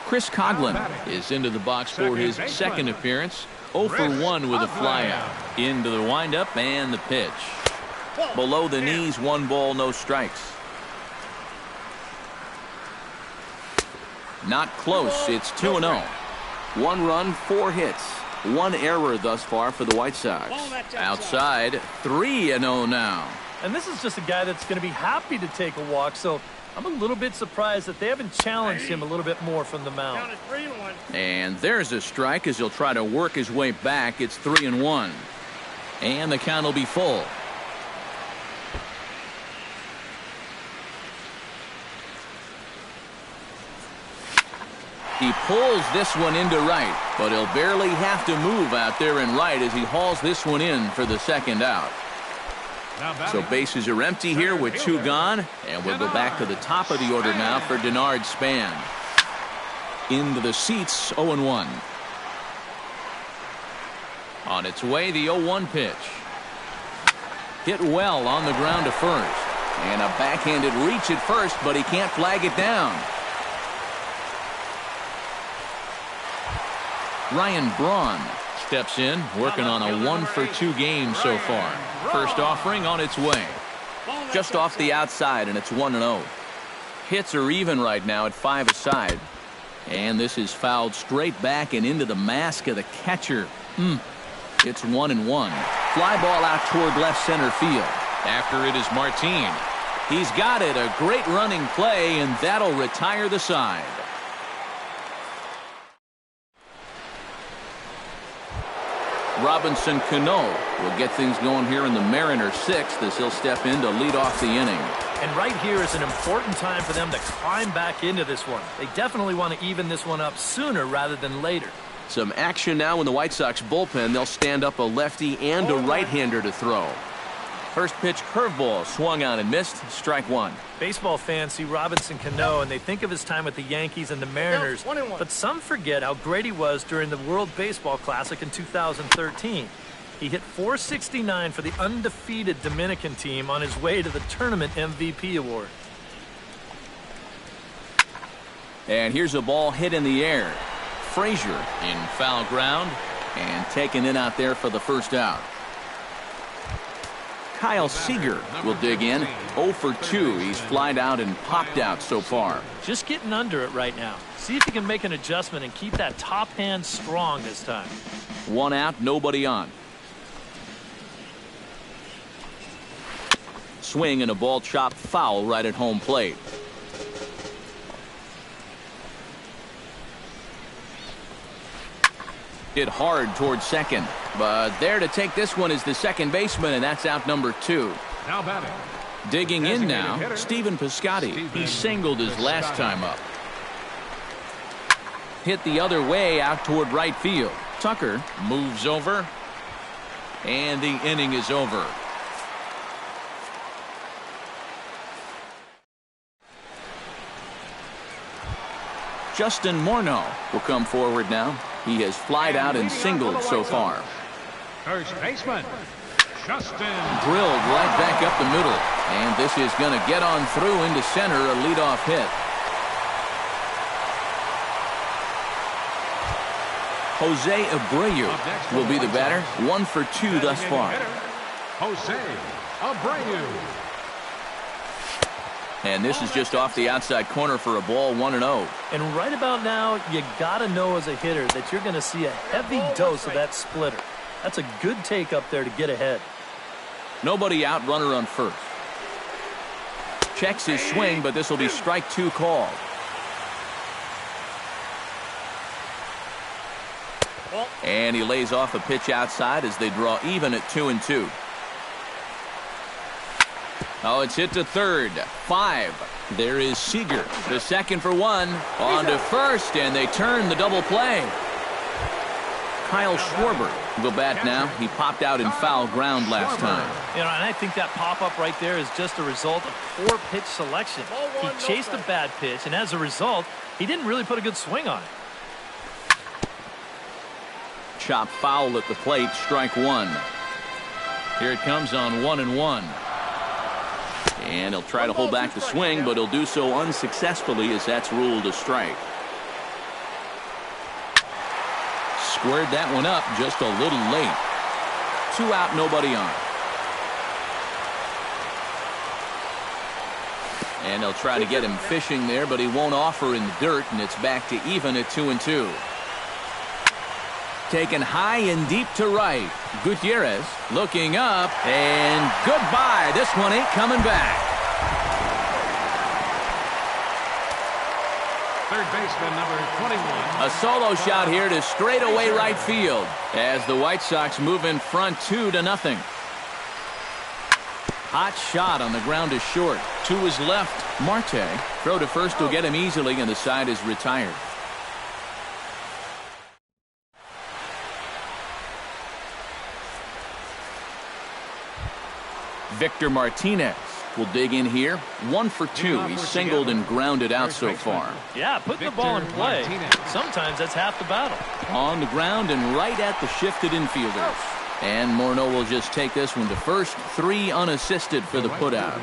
Chris Coghlan is into the box for his second appearance. 0 for 1 with a flyout. Into the windup and the pitch. Below the knees, 1 ball, no strikes. Not close. It's 2-0. 1 run, 4 hits. 1 error thus far for the White Sox. Outside, 3-0 now. And this is just a guy that's going to be happy to take a walk, so I'm a little bit surprised that they haven't challenged him a little bit more from the mound. And there's a strike as he'll try to work his way back. It's 3-1. And the count will be full. He pulls this one into right, but he'll barely have to move out there in right as he hauls this one in for the second out. So bases are empty here with 2 gone, and we'll go back to the top of the order now for Denard Span. Into the seats, 0-1. On its way, the 0-1 pitch. Hit well on the ground to first. And a backhanded reach at first, but he can't flag it down. Ryan Braun steps in, working on a 1 for 2 game so far. First offering on its way. Just off the outside, and it's 1-0. Hits are even right now at 5 aside. And this is fouled straight back and into the mask of the catcher. It's 1-1. Fly ball out toward left center field. After it is Martin. He's got it. A great running play, and that'll retire the side. Robinson Cano will get things going here in the Mariners' 6th as he'll step in to lead off the inning. And right here is an important time for them to climb back into this one. They definitely want to even this one up sooner rather than later. Some action now in the White Sox bullpen. They'll stand up a lefty and a right-hander to throw. First pitch curveball swung on and missed. Strike 1. Baseball fans see Robinson Cano and they think of his time with the Yankees and the Mariners, but some forget how great he was during the World Baseball Classic in 2013. He hit .469 for the undefeated Dominican team on his way to the tournament MVP award. And here's a ball hit in the air. Frazier in foul ground and taken in out there for the first out. Kyle Seager will dig in. 0 for 2. He's flied out and popped out so far. Just getting under it right now. See if he can make an adjustment and keep that top hand strong this time. 1 out, nobody on. Swing and a ball chopped foul right at home plate. Hit hard towards second, but there to take this one is the second baseman, and that's out number 2. Now batting. Digging in now, Stephen Piscotty. He singled his last time up. Hit the other way out toward right field. Tucker moves over, and the inning is over. Justin Morneau will come forward now. He has flied out and singled so far. First baseman, Justin. Drilled right back up the middle. And this is going to get on through into center, a leadoff hit. Jose Abreu will be the batter. 1 for 2 thus far. Jose Abreu. And this is just off the outside corner for a ball, 1-0. And right about now, you got to know as a hitter that you're going to see a heavy dose of that splitter. That's a good take up there to get ahead. Nobody out, runner on first. Checks his swing, but this will be strike 2 called. And he lays off a pitch outside as they draw even at 2-2. Oh, it's hit to third. 5. There is Seager. The second for 1. On to first, and they turn the double play. Kyle Schwarber will bat now. He popped out in foul ground last time. You know, and I think that pop-up right there is just a result of poor pitch selection. He chased a bad pitch, and as a result, he didn't really put a good swing on it. Chop foul at the plate, strike 1. Here it comes on 1-1. And he'll try to hold back the swing, but he'll do so unsuccessfully as that's ruled a strike. Squared that one up just a little late. 2 out, nobody on. And they'll try to get him fishing there, but he won't offer in the dirt, and it's back to even at 2-2. Taken high and deep to right. Gutierrez looking up, and goodbye. This one ain't coming back. Third baseman, number 21. A solo shot here to straightaway right field as the White Sox move in front 2-0. Hot shot on the ground to short. To his left, Marte. Throw to first will get him easily, and the side is retired. Victor Martinez will dig in here. 1 for 2. He's singled and grounded out so far. Yeah, putting the ball in play. Sometimes that's half the battle. On the ground and right at the shifted infielders. And Morneau will just take this one to first. 3 unassisted for the putout.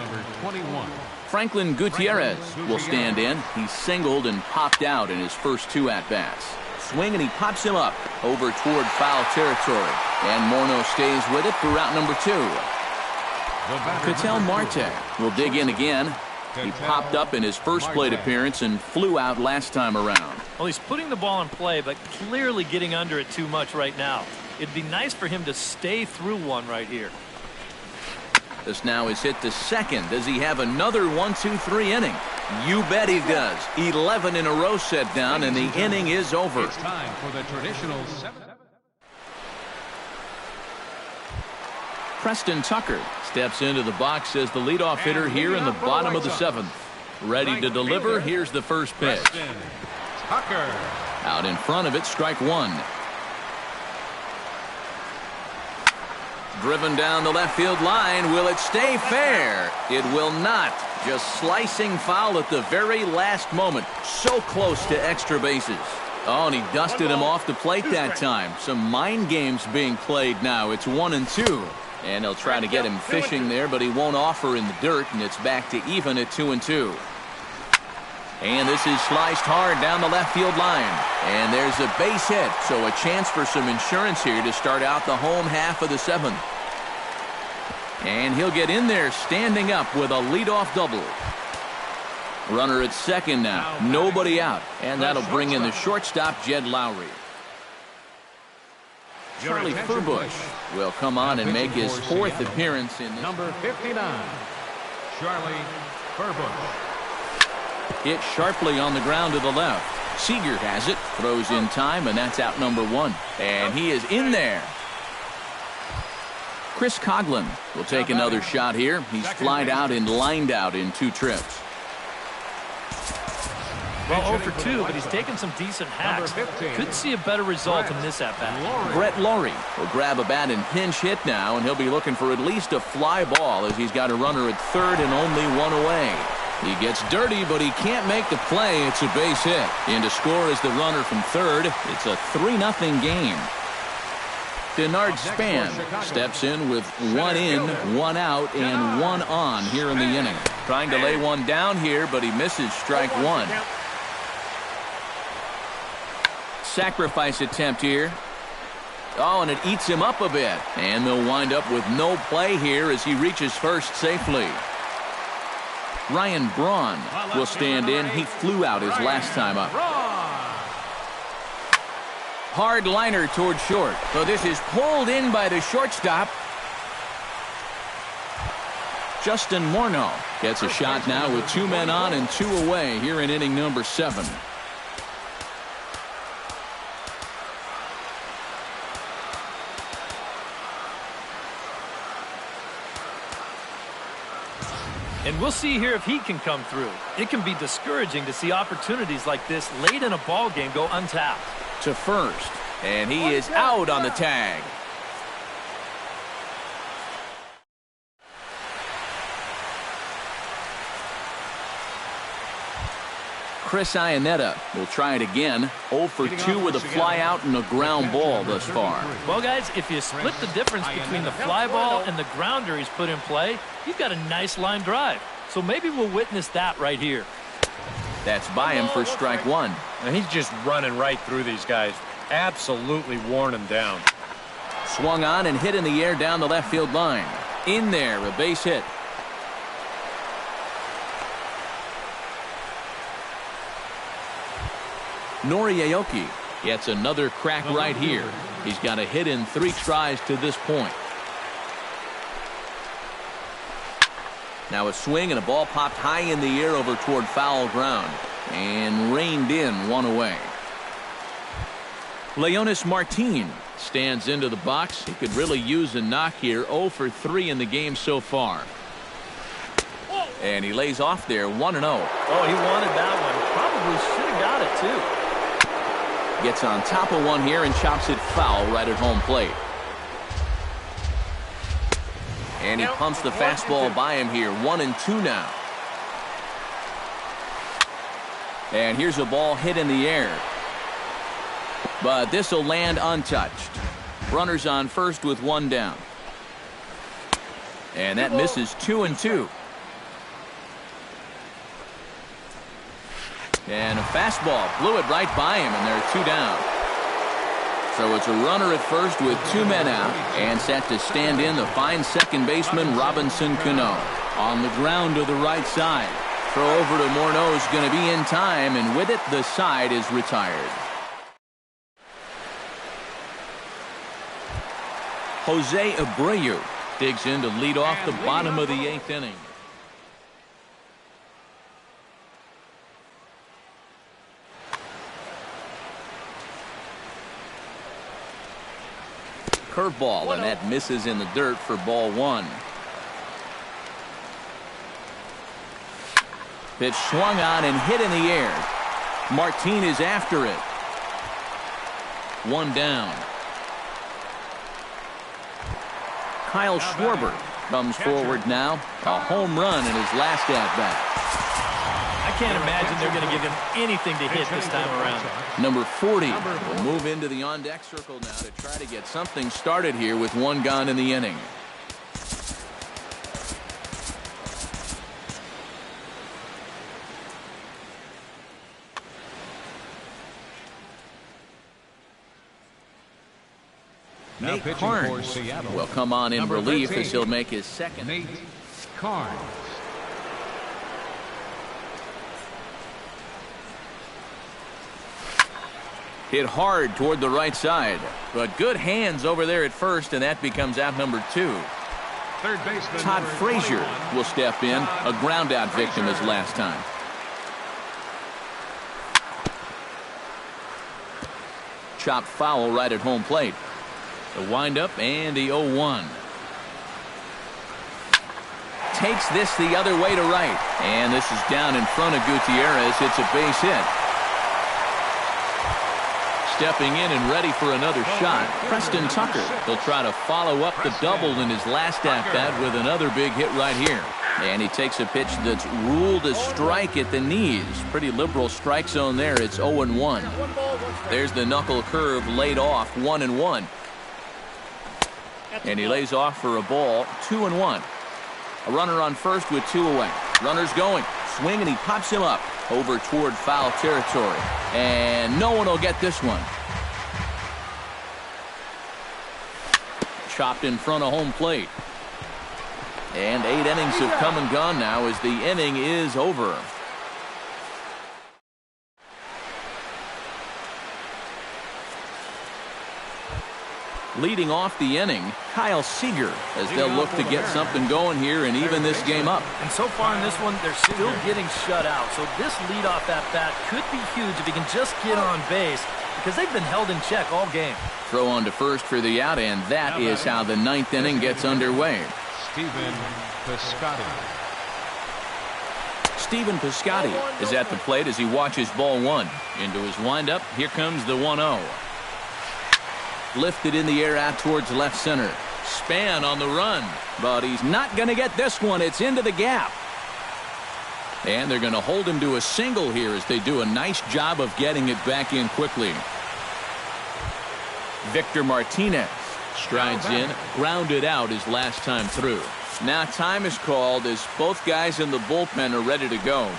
Franklin Gutierrez will stand in. He's singled and popped out in his first 2 at-bats. Swing, and he pops him up over toward foul territory. And Morneau stays with it for route number 2. Ketel Marte will dig in again. He popped up in his first plate appearance and flew out last time around. Well, he's putting the ball in play, but clearly getting under it too much right now. It'd be nice for him to stay through one right here. This now is hit to second. Does he have another 1-2-3 inning? You bet he does. 11 in a row set down, and the inning is over. It's time for the traditional 7th. Preston Tucker steps into the box as the leadoff hitter here in the bottom of the 7th. Ready to deliver. Here's the first pitch. Tucker. Out in front of it, strike 1. Driven down the left field line. Will it stay fair? It will not. Just slicing foul at the very last moment. So close to extra bases. Oh, and he dusted him off the plate that time. Some mind games being played now. It's 1-2. And they'll try to get him fishing there, but he won't offer in the dirt, and it's back to even at 2-2. And this is sliced hard down the left field line. And there's a base hit, so a chance for some insurance here to start out the home half of the 7th. And he'll get in there standing up with a leadoff double. Runner at second now, nobody out. And that'll bring in the shortstop, Jed Lowry. Charlie Furbush will come on and make his 4th appearance in this. Number 59, Charlie Furbush. Hit sharply on the ground to the left. Seager has it, throws in time, and that's out number 1. And he is in there. Chris Coghlan will take another shot here. He's flied out and lined out in 2 trips. Well, 0 for 2, but he's taken some decent hacks. Could see a better result in this at-bat. Brett Laurie will grab a bat and pinch hit now, and he'll be looking for at least a fly ball as he's got a runner at third and only 1 away. He gets dirty, but he can't make the play. It's a base hit. In to score is the runner from third. It's a 3-0 game. Denard Span steps in with 1 in, 1 out, and 1 on here in the inning. Trying to lay one down here, but he misses strike one. Sacrifice attempt here. Oh, and it eats him up a bit. And they'll wind up with no play here as he reaches first safely. Ryan Braun will stand in. He flew out his last time up. Hard liner toward short. So this is pulled in by the shortstop. Justin Morneau gets a shot now with 2 men on and 2 away here in inning number 7. And we'll see here if he can come through. It can be discouraging to see opportunities like this late in a ball game go untapped. To first, and he is out on the tag. Chris Iannetta will try it again. 0 for 2 with a fly out and a ground ball thus far. Well, guys, if you split the difference between the fly ball and the grounder he's put in play, you've got a nice line drive. So maybe we'll witness that right here. That's by him for strike one. And he's just running right through these guys. Absolutely worn them down. Swung on and hit in the air down the left field line. In there, a base hit. Nori Aoki gets another crack right here. He's got a hit in 3 tries to this point. Now a swing and a ball popped high in the air over toward foul ground and reined in 1 away. Leonis Martin stands into the box. He could really use a knock here. 0 for 3 in the game so far. And he lays off there 1-0. Oh, he wanted that one. Probably should have got it too. Gets on top of one here and chops it foul right at home plate. And he pumps the fastball by him here. 1-2 now. And here's a ball hit in the air. But this will land untouched. Runners on first with 1 down. And that misses 2-2. And a fastball blew it right by him, and there are 2 down. So it's a runner at first with 2 men out, and set to stand in the fine second baseman Robinson Cano. On the ground to the right side. Throw over to Morneau is going to be in time, and with it, the side is retired. Jose Abreu digs in to lead off the bottom of the 8th inning. Curveball, and that misses in the dirt for ball 1. Pitch swung on and hit in the air. Martin is after it. 1 down. Kyle Schwarber comes forward now. A home run in his last at-bat. I can't imagine they're going to give him anything to hit this time around. Number 40 will move into the on-deck circle now to try to get something started here with 1 gone in the inning. Nate Carnes will come on in relief as he'll make his second. Nate Carnes. Hit hard toward the right side, but good hands over there at first, and that becomes out number 2. Third baseman Todd Frazier will step in, a ground out victim as last time. Chopped foul right at home plate. The windup and the 0-1. Takes this the other way to right, and this is down in front of Gutierrez. It's a base hit. Stepping in and ready for another shot, Preston Tucker. He'll try to follow up the double in his last at-bat with another big hit right here. And he takes a pitch that's ruled a strike at the knees. Pretty liberal strike zone there. It's 0-1. There's the knuckle curve laid off, 1-1. And he lays off for a ball, 2-1. A runner on first with 2 away. Runner's going. Swing, and he pops him up over toward foul territory. And no one will get this one. Chopped in front of home plate. And 8 innings have come and gone now as the inning is over. Leading off the inning, Kyle Seager, as they'll look to get something going here and even this game up. And so far in this one, they're still getting shut out. So this leadoff at-bat could be huge if he can just get on base, because they've been held in check all game. Throw on to first for the out, and that is how the 9th inning gets underway. Stephen Piscotty. Stephen Piscotty is at the plate as he watches ball 1. Into his windup, here comes the 1-0. Lifted in the air out towards left center. Span on the run, but he's not going to get this one. It's into the gap. And they're going to hold him to a single here as they do a nice job of getting it back in quickly. Victor Martinez strides in, grounded out his last time through. Now time is called as both guys in the bullpen are ready to go.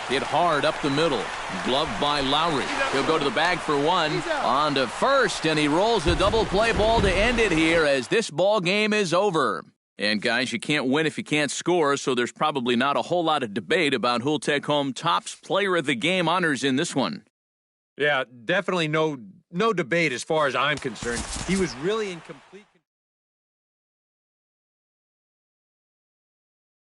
Hit hard up the middle. Gloved by Lowry. He'll go to the bag for 1. On to first, and he rolls a double play ball to end it here as this ball game is over. And guys, you can't win if you can't score, so there's probably not a whole lot of debate about who'll take home Topps Player of the Game honors in this one. Yeah, definitely no debate as far as I'm concerned. He was really in complete